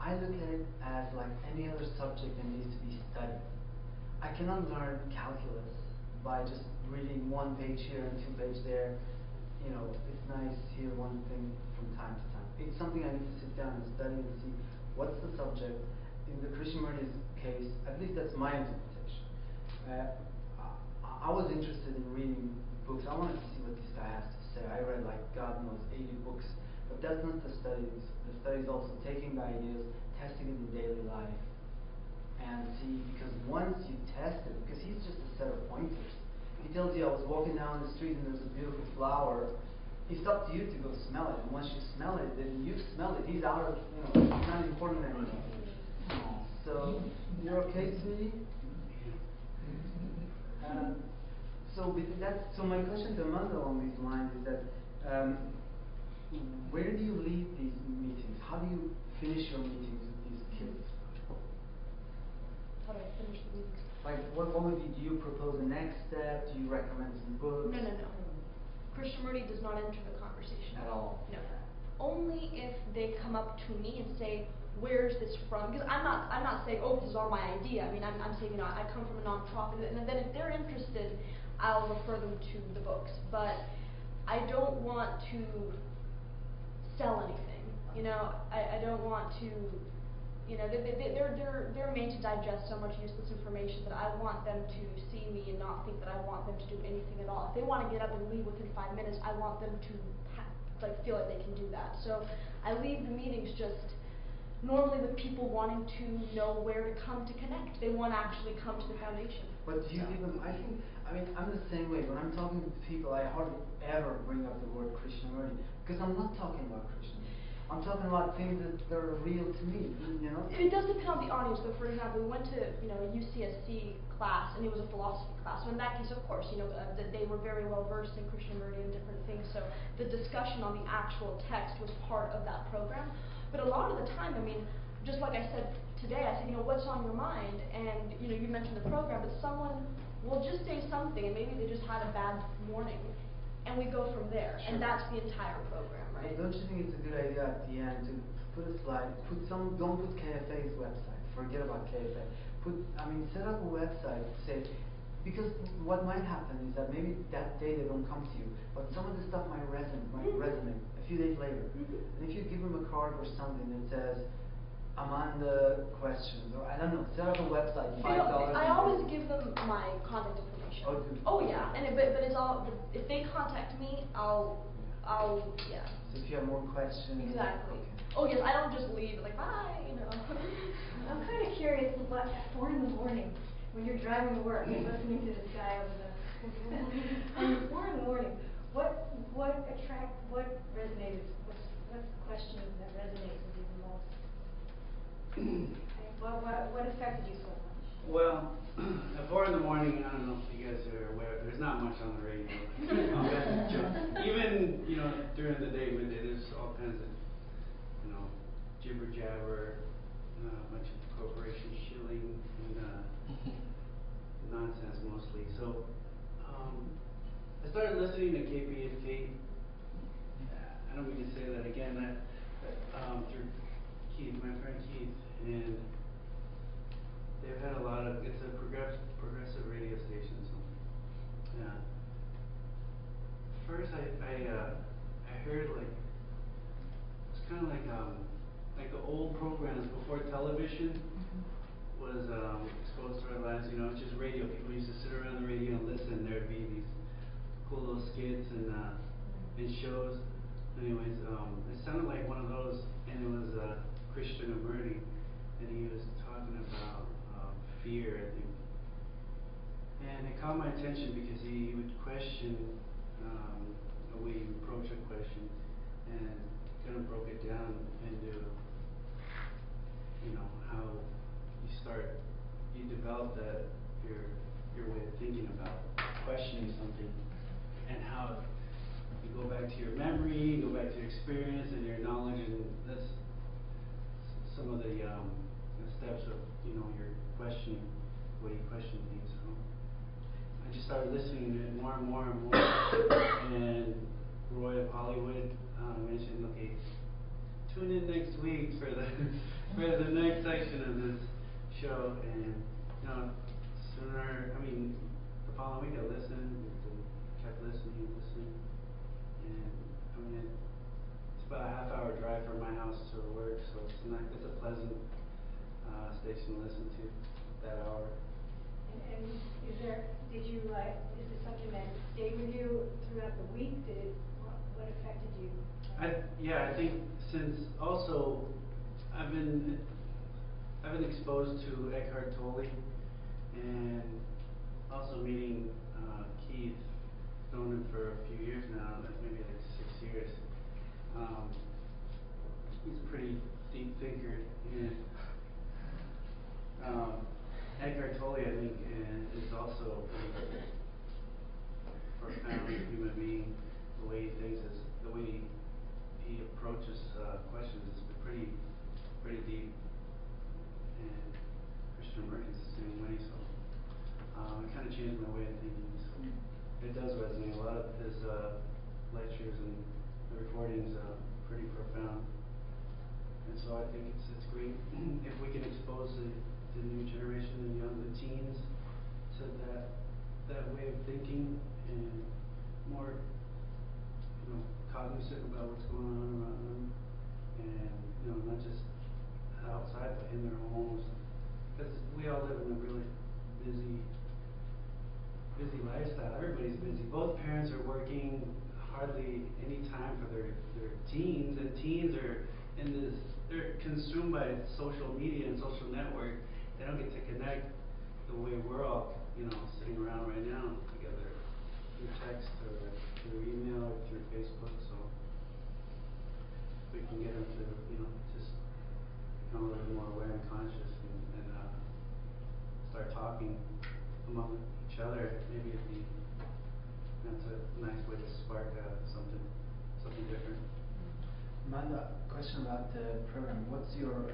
S2: I look at it as like any other subject that needs to be studied. I cannot learn calculus by just reading 1 page here and 2 pages there. You know, it's nice to hear one thing from time to time. It's something I need to sit down and study and see what's the subject. In the Krishnamurti's case, at least that's my interpretation. I was interested in reading books. I wanted to see what this guy has to say. I read like God knows 80 books, but that's not the studies. The studies also taking the ideas, testing it in daily life, and see, because once you test it, because he's just a set of pointers. He tells you, I was walking down the street and there's a beautiful flower. It's up to you to go smell it, and once you smell it, then you smell it. He's out of, he's not important anymore. So you're okay, sweetie? So my question to Amanda along these lines is that where do you lead these meetings? How do you finish your meetings with these kids?
S1: How do I finish the meetings?
S2: Like, what would you do? You propose a next step? Do you recommend some books?
S1: No. Krishnamurti does not enter the conversation
S2: At all?
S1: No. Only if they come up to me and say, where's this from? Because I'm not saying, oh, this is all my idea. I mean, I'm saying, I come from a nonprofit, and then if they're interested, I'll refer them to the books. But I don't want to sell anything. I don't want to. They're made to digest so much useless information that I want them to see me and not think that I want them to do anything at all. If they want to get up and leave within 5 minutes, I want them to feel like they can do that. So I leave the meetings just normally with people wanting to know where to come to connect. They want to actually come to the foundation.
S2: But do you give them? I'm the same way. When I'm talking to people, I hardly ever bring up the word Krishnamurti because I'm not talking about Krishnamurti. I'm talking about things that are real to me,
S1: It does depend on the audience. But for example, we went to a UCSC class, and it was a philosophy class. So in that case, of course, they were very well versed in Krishnamurti and different things. So the discussion on the actual text was part of that program. But a lot of the time, just like I said today, I said, what's on your mind? And you mentioned the program, but someone will just say something, and maybe they just had a bad morning, and we go from there.
S2: Sure.
S1: And that's the entire program, right?
S2: Don't you think it's a good idea at the end to put a slide, don't put KFA's website, forget about KFA. Set up a website, say, because what might happen is that maybe that day they don't come to you, but some of the stuff might resonate a few days later. And if you give them a card or something that says, Amanda questions, or I don't know, set up a website, $5.
S1: I always give them my contact information.
S2: Oh, do you?
S1: Oh yeah, but it's all, if they contact me, I'll yeah.
S2: So if you have more questions.
S1: Exactly.
S2: Okay.
S1: Oh yes, I don't just leave like bye,
S19: I'm kind of curious, what, at 4 in the morning, when you're driving to work, you're listening to this guy over the, and 4 in the morning, what resonated, what's the question that resonates with you the most? What affected you so much?
S17: Well, at 4 in the morning, I don't know if you guys are aware, there's not much on the radio. Even, during the day, when there's all kinds of, jibber jabber, a bunch of corporation shilling and nonsense mostly. So, I started listening to KPFK. I don't mean to say that again. Through Keith, my friend Keith, and they've had a lot of. It's a progressive radio station. So, yeah. First, I heard it's kind of like the old programs before television was exposed to our lives. Just radio. People used to sit around the radio and listen. There'd be these cool little skits and shows. Anyways, it sounded like one of those, and it was Krishnamurti, and he was talking about fear, I think. And it caught my attention because he would question the way you approach a question, and kind of broke it down into you know, how you develop your way of thinking about questioning something, and how you go back to your memory, go back to your experience and your knowledge, and that's some of the steps of, you know, your questioning, the way you question things. So I just started listening to it more and more and more, and Roy of Hollywood mentioned, okay, tune in next week for the for the next section of this show, and you know, the following week I listened, and kept listening, and I mean, it's about a half-hour drive from my house to work, so it's a pleasant station to listen to that hour.
S19: And is this something that stayed with you throughout the week? What affected you?
S17: I think since also I've been exposed to Eckhart Tolle, and also meeting Keith, known him for a few years now, maybe like 6 years. He's a pretty deep thinker, and Eckhart Tolle, I think, is also a profound human being. The way he thinks, the way he approaches questions is pretty deep. And Krishnamurti is the same way, so it kind of changed my way of thinking. So it does resonate. A lot of his lectures and the recordings are pretty profound. And so I think it's great if we can expose the new generation and the teens to that way of thinking, and more, you know, cognizant about what's going on around them, and you know, not just outside but in their homes, because we all live in a really busy lifestyle. Everybody's busy. Both parents are working, hardly any time for their teens, and teens are they're consumed by social media and social network. They don't get to connect the way we're all, you know, sitting around right now together through text or through email or through Facebook. So we can get them to, you know, just become a little more aware and conscious, and start talking among each other. Maybe that's a nice way to spark something different.
S2: Amanda, question about the program. What's your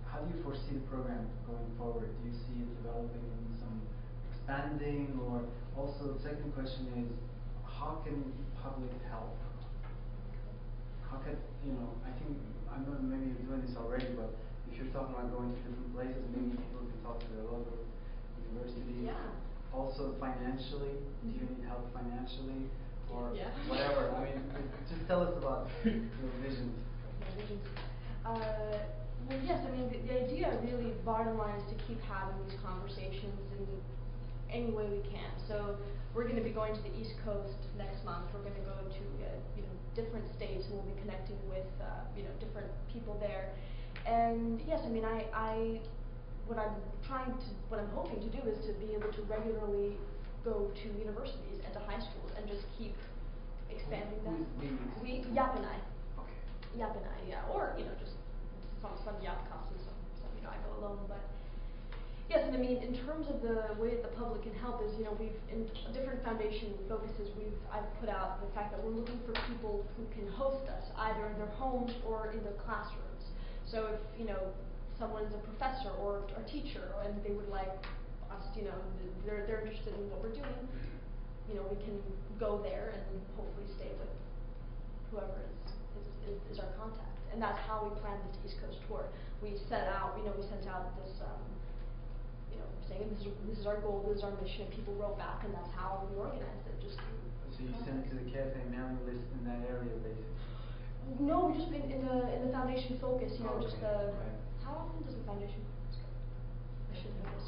S2: how do you foresee the program going forward? Do you see it developing some expanding, or also the second question is, how can public help? How can, you know, I think, I know maybe you're doing this already, but if you're talking about going to different places, maybe people can talk to their local universities.
S1: Yeah.
S2: Also financially, do you need help financially? Or
S1: Yeah.
S2: whatever. I mean, just tell us about your visions.
S1: My visions. Well, yes, I mean, the idea really, bottom line, is to keep having these conversations in any way we can. So we're going to be going to the East Coast next month. We're going to go to different states, and we'll be connecting with different people there. And yes, I mean, what I'm hoping to do is to be able to regularly go to universities and to high schools and just keep expanding that. Yap and I.
S2: Okay.
S1: Yap and I, yeah. Or, just some Yap comes and some I go alone. But yes, and I mean, in terms of the way that the public can help is, we've, in different foundation focuses, I've put out the fact that we're looking for people who can host us, either in their homes or in their classrooms. So if, someone's a professor or a teacher, and they would like us, they're interested in what we're doing, we can go there and hopefully stay with whoever is our contact. And that's how we planned this East Coast tour. We set out, we sent out this, saying this is our goal, this is our mission, and people wrote back, and that's how we organized it.
S2: So you sent it to the cafe mailing list in that area, basically?
S1: No, we've just been in the foundation focus, just the.
S2: Right.
S1: How often does the foundation focus go? I should know this.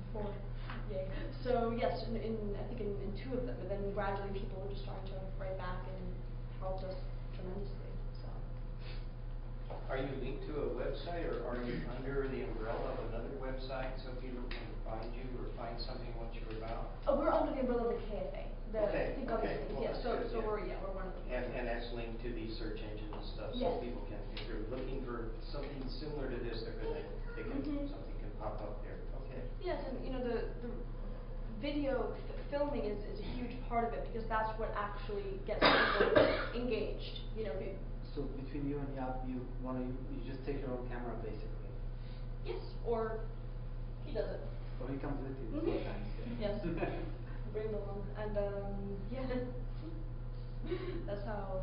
S1: Four. Yay. So yes, I think in two of them, but then gradually people were just starting to write back and helped us tremendously. So.
S13: Are you linked to a website, or are you under the umbrella of another website so people can find you or find something what you're about?
S1: Oh, we're under the umbrella of the KFA. I think
S18: okay.
S1: obviously,
S18: Well,
S1: yeah,
S18: that's
S1: so,
S18: good,
S1: so
S18: yeah.
S1: we're one of them.
S18: And that's linked to these search engines and stuff, so
S1: Yes.
S18: people can, if they're looking for something similar to this, they can,
S1: Mhm.
S18: something can pop up there, okay.
S1: Yes, and you know, the video filming is a huge part of it, because that's what actually gets people engaged, you know.
S2: So between you and Yap, you just take your own camera basically.
S1: Yes, or he does it.
S2: Or he comes with you
S1: Mhm.
S2: sometimes.
S1: Yes. Bring them along, and yeah, that's how.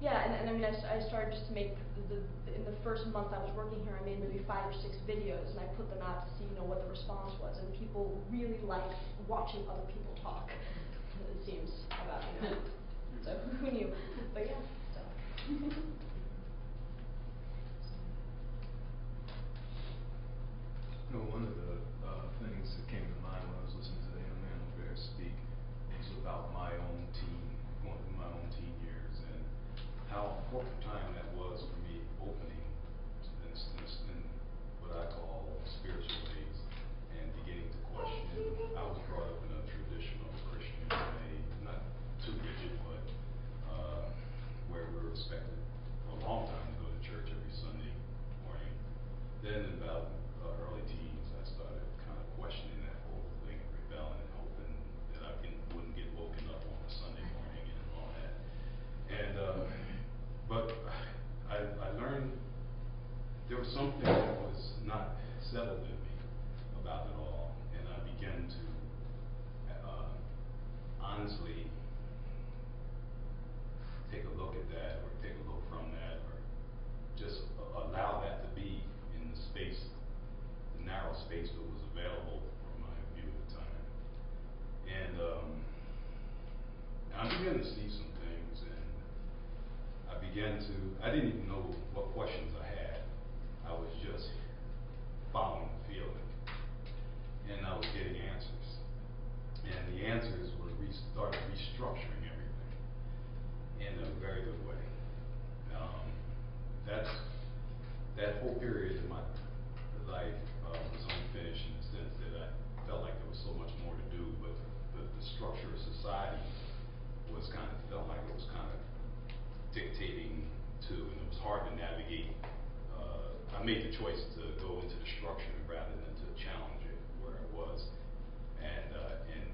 S1: Yeah, and I mean, I started just to make in the first month I was working here, I made maybe 5 or 6 videos, and I put them out to see, you know, what the response was, and people really like watching other people talk. It seems about, you know. So who knew? But yeah. So.
S8: No, one of the things that came to mind when I was listening to the young man over there speak is about my own going through my own teen years, and how important time that was for me opening in what I call spiritual days and beginning to question. I was brought up in a traditional Christian way, not too rigid, but where we were expected for a long time to go to church every Sunday morning. Then in about early teens, I started kind of questioning that whole thing, rebelling and hoping that I wouldn't get woken up on a Sunday morning and all that. And but I learned there was something that was not settled in me about it all, and I began to honestly take a look at that, or take a look from that, or just allow that to be in the space, the narrow space that was available from my view at the time. And I began to see some things, and I didn't even know what questions I had. I was just following the feeling, and I was getting answers. And the answers were started restructuring everything in a very good way. That whole period of my life was unfinished in the sense that I felt like there was so much more to do, but the structure of society felt like it was kind of dictating to, and it was hard to navigate. I made the choice to go into the structure rather than to challenge it where I was, and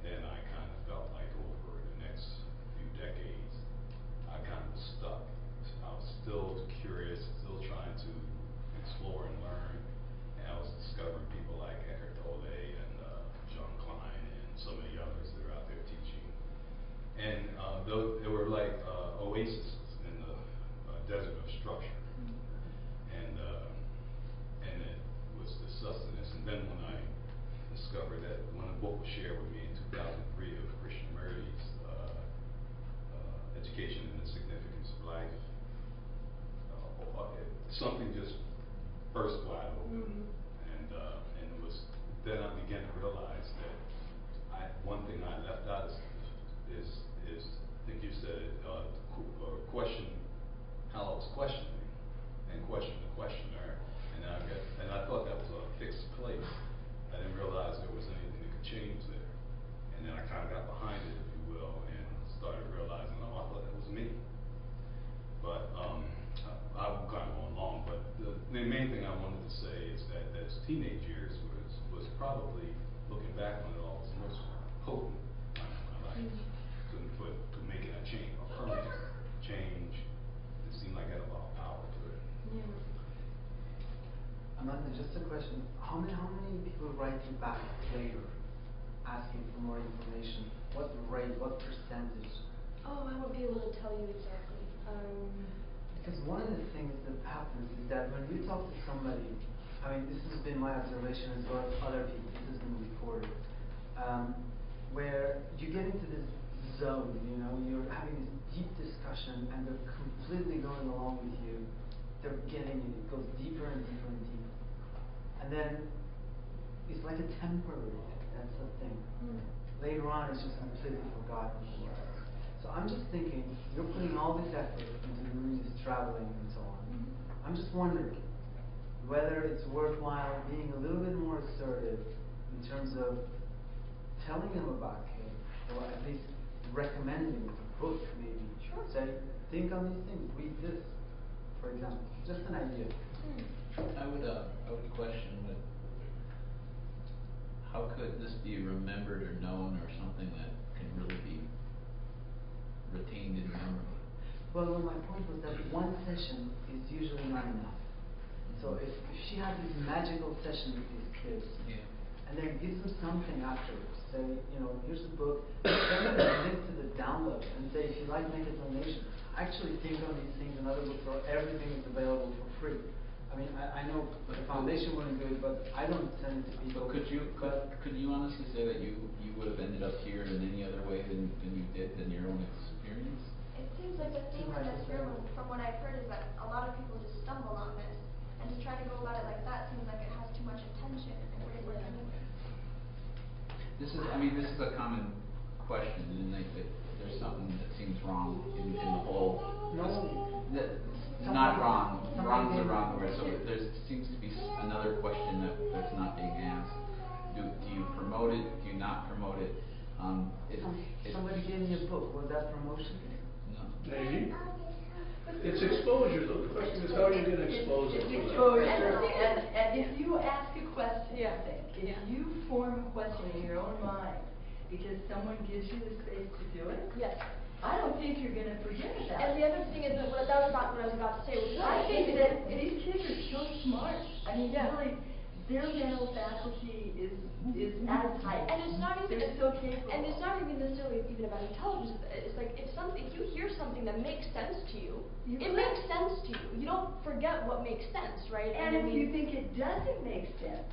S8: then I kind of felt like over the next few decades, I kind of was stuck. I was still curious, still trying to explore and learn, and I was discovering people like Eckhart Tolle and John Klein and so many others that are out there teaching. And they were like oases in the desert of structure. And it was the sustenance. And then when I discovered that, when a book was shared with me in 2003 of Christian Murty's Education and the Significance of Life, something just burst wide open. And it was then I began to realize that one thing I left out is I think you said it, question how I was questioning and question the questioner, and I thought that was a fixed place. I didn't realize there was anything that could change there, and then I kind of got behind it, if you will, and started realizing, oh, I thought that was me. But I'm kind of going long, but the main thing I wanted to say is that those teenage years was probably, looking back on it all, was the most potent time of my life to making a change, a permanent change. It seemed like it had a lot of power to it.
S2: Amanda, just a question. How many people write you back later asking for more information? What rate, what percentage?
S1: Oh, I won't be able to tell you exactly.
S2: Because one of the things that happens is that when you talk to somebody, I mean, this has been my observation as well as other people, this has been reported, where you get into this zone, you know, you're having this deep discussion and they're completely going along with you, they're getting it, it goes deeper and deeper and deeper. And then it's like a temporary thing, that's the thing. Later on it's just completely forgotten. So I'm just thinking, you're putting all this effort into doing this traveling and so on. I'm just wondering whether it's worthwhile being a little bit more assertive in terms of telling them about K, or at least recommending a book, maybe.
S1: Sure.
S2: Say, think on these things, read this, for example. Just an idea.
S5: I would question how could this be remembered or known or something that can really be retained in memory?
S2: Well, my point was that one session is usually not enough. So if she has this magical session with these kids, and then gives them something afterwards, say, here's a book, send them a link to the download, and say, if you like, make a donation. Actually think on these things and other books, or everything is available for free. I mean, I know the foundation wouldn't do it, but I don't send it to people.
S5: Could you honestly say that you would have ended up here in any other way than you did, than your own experience?
S9: It seems like the theme in this room, from what I've heard, is that a lot of people just stumble on this, and to try to go about it like that seems like it has too much attention and wouldn't work anyway.
S5: This is a common question, and there's something that seems wrong in the whole. Not wrong. Wrong is the wrong word. So there seems to be another question that's not being asked. Do you promote it? Do you not promote it?
S2: Somebody gave me a book. Was that promotion?
S5: No.
S6: Maybe. It's exposure. The question is, how are you going to expose it?
S15: It's exposure. And if you ask a question, if you form a question in your own mind because someone gives you the space to do it, I don't think you're going to forget that.
S1: And the other thing is that that was not what I was about to say.
S15: I think that these kids are so smart. I mean, really, their mental faculty is at its height.
S1: And it's not even
S15: They're so capable.
S1: And it's not even necessarily even about intelligence. It's like if you hear something that makes sense to you, it makes sense to you. You don't forget what makes sense, right?
S15: And if you think it doesn't make sense,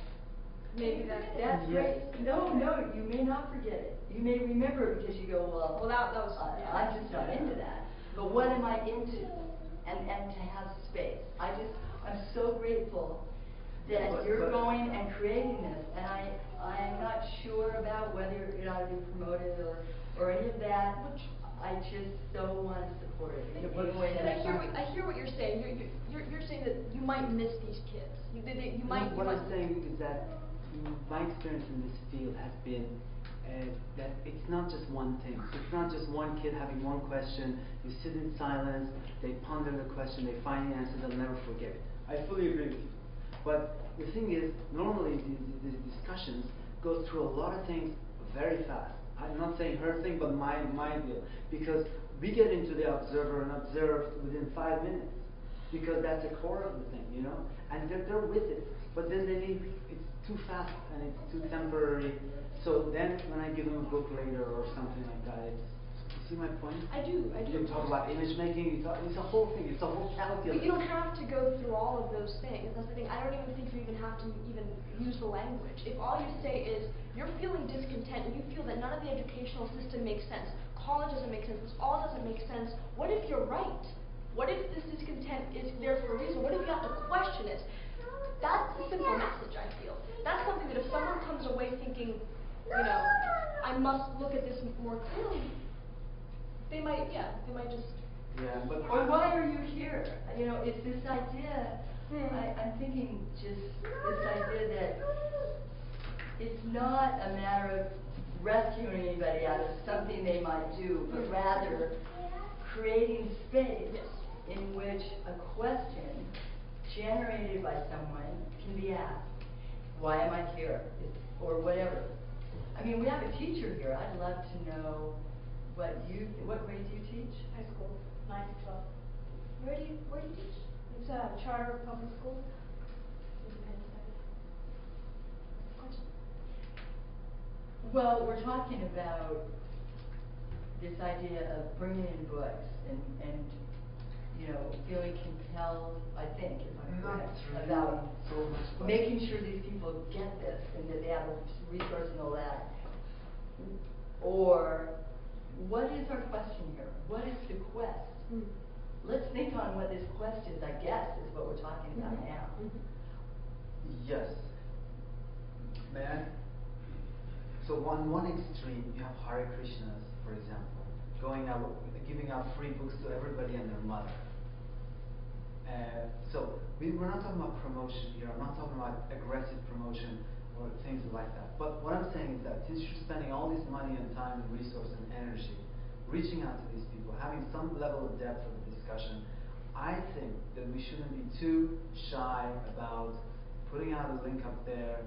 S1: maybe
S15: that's great. No, you may not forget it. You may remember it because you go, well,
S1: that was
S15: I'm just not into that. But what am I into? And to have space. I'm so grateful that you're going and creating this, and I'm not sure about whether it ought to be promoted or any of that. I just so want to support it in one way that
S1: I hear what you're saying. You're saying that you might miss these kids.
S2: What I'm saying is that my experience in this field has been that it's not just one thing. It's not just one kid having one question. You sit in silence, they ponder the question, they find the answer, they'll never forget it. I fully agree with you. But the thing is, normally these discussions go through a lot of things very fast. I'm not saying her thing, but my deal. Because we get into the observer and observe within 5 minutes. Because that's the core of the thing, And they're with it. But then it's too fast and it's too temporary. So then when I give them a book later or something like that, you see my point?
S1: I do.
S2: You talk about image making, it's a whole thing, it's a whole calculus.
S1: But you don't have to go through all of those things. That's the thing. I don't even think you even have to even use the language. If all you say is, you're feeling discontent and you feel that none of the educational system makes sense, college doesn't make sense, this all doesn't make sense, what if you're right? What if this discontent is there for a reason? What if you have to question it? That's a simple message, I feel. That's something that if someone comes away thinking, I must look at this more clearly, they might just...
S15: Or why are you here? It's this idea, I'm thinking just this idea that it's not a matter of rescuing anybody out of something they might do, but rather creating space in which a question generated by someone can be asked. Why am I here? Or whatever. I mean, we have a teacher here. I'd love to know what grade do you teach?
S19: High school, 9 to 12.
S1: Where do you teach?
S19: It's a charter public school.
S15: Well, we're talking about this idea of bringing in books and feeling compelled, I think, if I'm correct, about making sure these people get this and that they have a resource and all that. Or, what is our question here? What is the quest? Let's think on what this quest is, I guess, is what we're talking about now.
S2: Yes. Man. So on one extreme, you have Hare Krishnas, for example, going out, giving out free books to everybody and their mother. So we're not talking about promotion here. I'm not talking about aggressive promotion or things like that. But what I'm saying is that since you're spending all this money and time and resource and energy reaching out to these people, having some level of depth of discussion. I think that we shouldn't be too shy about putting out a link up there,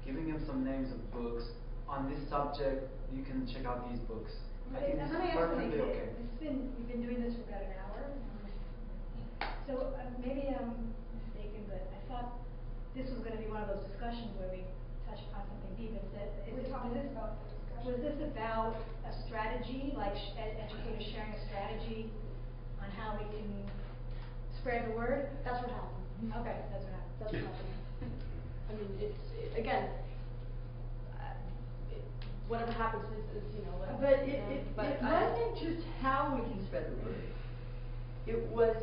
S2: giving them some names of books. On this subject, you can check out these books. I think
S19: Let
S2: this
S19: me
S2: is
S19: ask something
S2: perfectly
S19: here.
S2: okay.
S19: We've been doing this for about an hour. So maybe I'm mistaken, but I thought this was going to be one of those discussions where we touch upon something deep. Was this about a strategy, like educators sharing a strategy on how we can spread the word?
S1: That's what happened.
S19: Okay, that's what happened.
S1: That's what happened. I mean, again, whatever happens is you know.
S15: But it wasn't just how we can spread the word. It was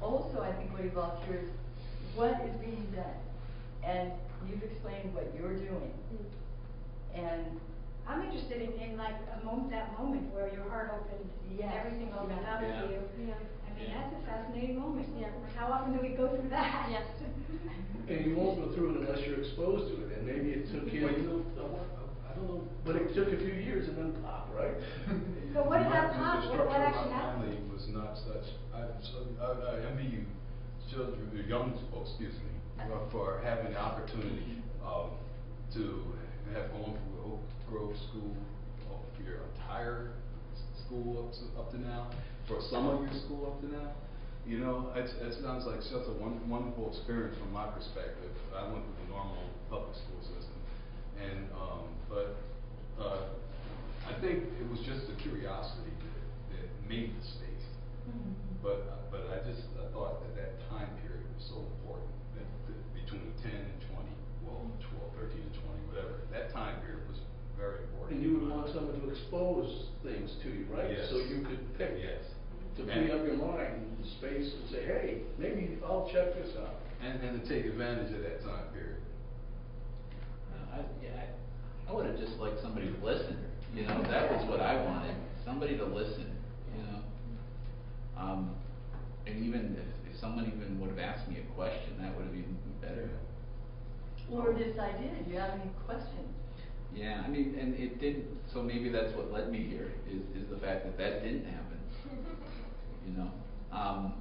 S15: also, I think, what you volunteered, what is being done. And you've explained what you're doing. And
S19: I'm interested in like that moment where your heart opened, everything opened up to you.
S1: Yeah.
S19: I mean, that's a fascinating moment.
S1: Yeah.
S19: How often do we go through that?
S1: Yes.
S6: And you won't go through it unless you're exposed to it, and maybe it took you,
S8: Well, you know, I don't know.
S6: but it took a few years and then pop, right?
S19: So what did that
S8: The
S19: pop?
S8: structure
S19: What
S8: of
S19: actually
S8: my
S19: happened?
S8: family was not such. I envy you, children, the young folks, excuse me, for having the opportunity to have gone through Oak Grove School for your entire school up to now, for some of your school up to now. You know, it sounds like such a wonderful experience from my perspective. I went through the normal public school system, and I think it was just the curiosity that made the space. But I thought that time period was so important, that between 10 and 20, well, 12, 13 and 20, whatever, that time period was very important.
S6: And you would want someone to expose things to you, right?
S8: Yes.
S6: So you could pick.
S8: Yes.
S6: To free up your mind and space and say, hey, maybe I'll check this out.
S8: And to take advantage of that time period.
S5: I would have just liked somebody to listen. You know, that was what I wanted. Somebody to listen. You know, and even if someone even would have asked me a question, that would have even been better.
S15: or this idea, do you have any questions?
S5: Yeah, I mean, and it didn't. So maybe that's what led me here is the fact that didn't happen. You know,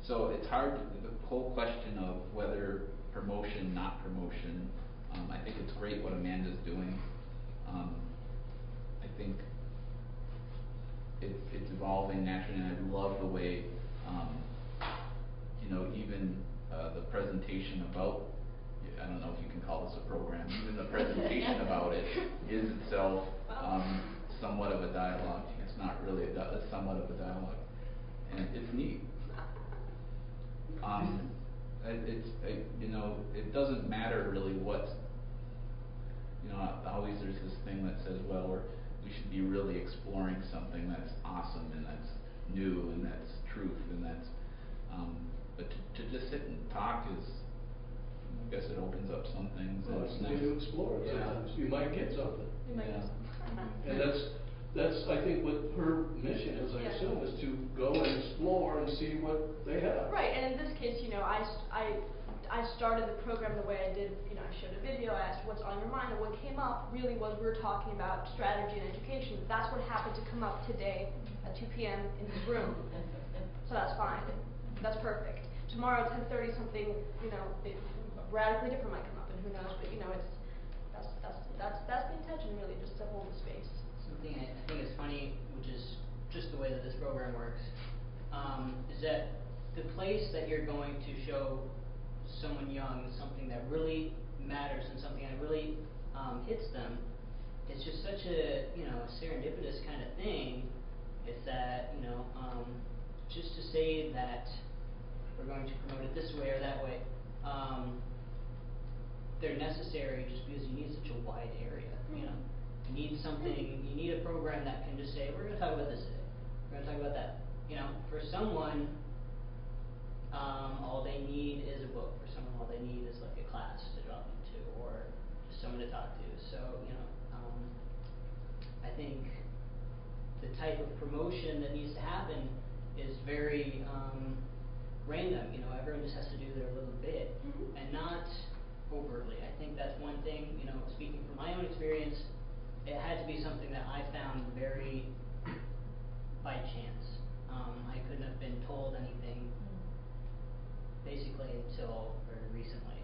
S5: so it's hard. The whole question of whether promotion, not promotion. I think it's great what Amanda's doing. I think it's evolving naturally, and I love the way, you know, even the presentation about. I don't know if you can call this a program. Even the presentation about it is itself somewhat of a dialogue. It's not really it's somewhat of a dialogue, and it's neat. You know, it doesn't matter really what. You know, always there's this thing that says, well, we should be really exploring something that's awesome and that's new and that's truth and that's. But to just sit and talk is. I guess it opens up some things.
S6: Well, it's nice to explore. Sometimes you might get something. And that's I think what her mission is. I assume is to go and explore and see what they have.
S1: Right, and in this case, you know, I started the program the way I did. You know, I showed a video. I asked what's on your mind, and what came up really was we were talking about strategy and education. That's what happened to come up today at 2 p.m. in this room. So that's fine. That's perfect. Tomorrow at 10:30, something radically different might come up, and who knows? But you know, that's the intention, really, just to hold the space.
S20: Something I think is funny, which is just the way that this program works, is that the place that you're going to show someone young something that really matters and something that really hits them, it's just such a serendipitous kind of thing. It's that just to say that we're going to promote it this way or that way. They're necessary just because you need such a wide area. You know, you need something. You need a program that can just say, we're going to talk about this today. We're going to talk about that. You know, for someone, all they need is a book. For someone, all they need is like a class to drop into, or just someone to talk to. So I think the type of promotion that needs to happen is very random. You know, everyone just has to do their little bit, and not overtly. I think that's one thing. You know, speaking from my own experience, it had to be something that I found very by chance. I couldn't have been told anything basically until very recently.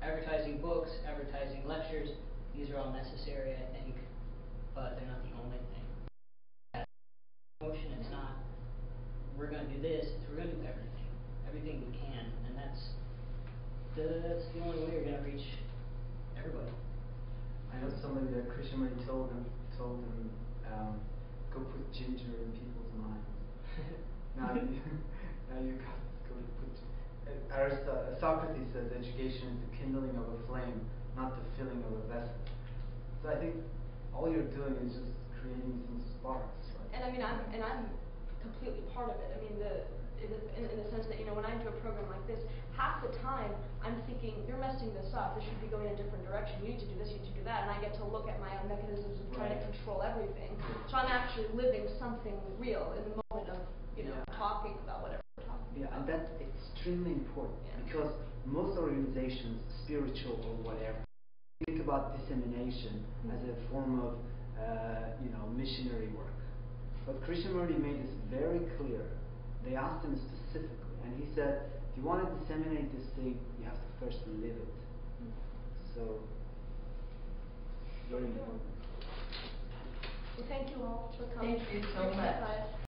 S20: Advertising books, advertising lectures, these are all necessary, I think, but they're not the only thing. Promotion, it's not, we're going to do this, it's we're going to do everything we can, and that's the only way you're going to reach everybody.
S2: I know somebody that Christian Murray told him, go put ginger in people's minds. now you got go put. Socrates says education is the kindling of a flame, not the filling of a vessel. So I think all you're doing is just creating some sparks. Right?
S1: And I mean, I'm completely part of it. I mean, in the sense that, you know, when I do a program like this, half the time I'm thinking, you're messing this up, this should be going in a different direction, you need to do this, you need to do that, and I get to look at my own mechanisms of trying to control everything. So I'm actually living something real in the moment of, you know, talking about whatever we're talking about.
S2: Yeah, and that's extremely important because most organizations, spiritual or whatever, think about dissemination as a form of, missionary work. But Krishnamurti made this very clear. They asked him specifically, and he said, if you want to disseminate this thing, you have to first live it. So, very important.
S1: Well, thank you all for coming.
S15: Thank you so much.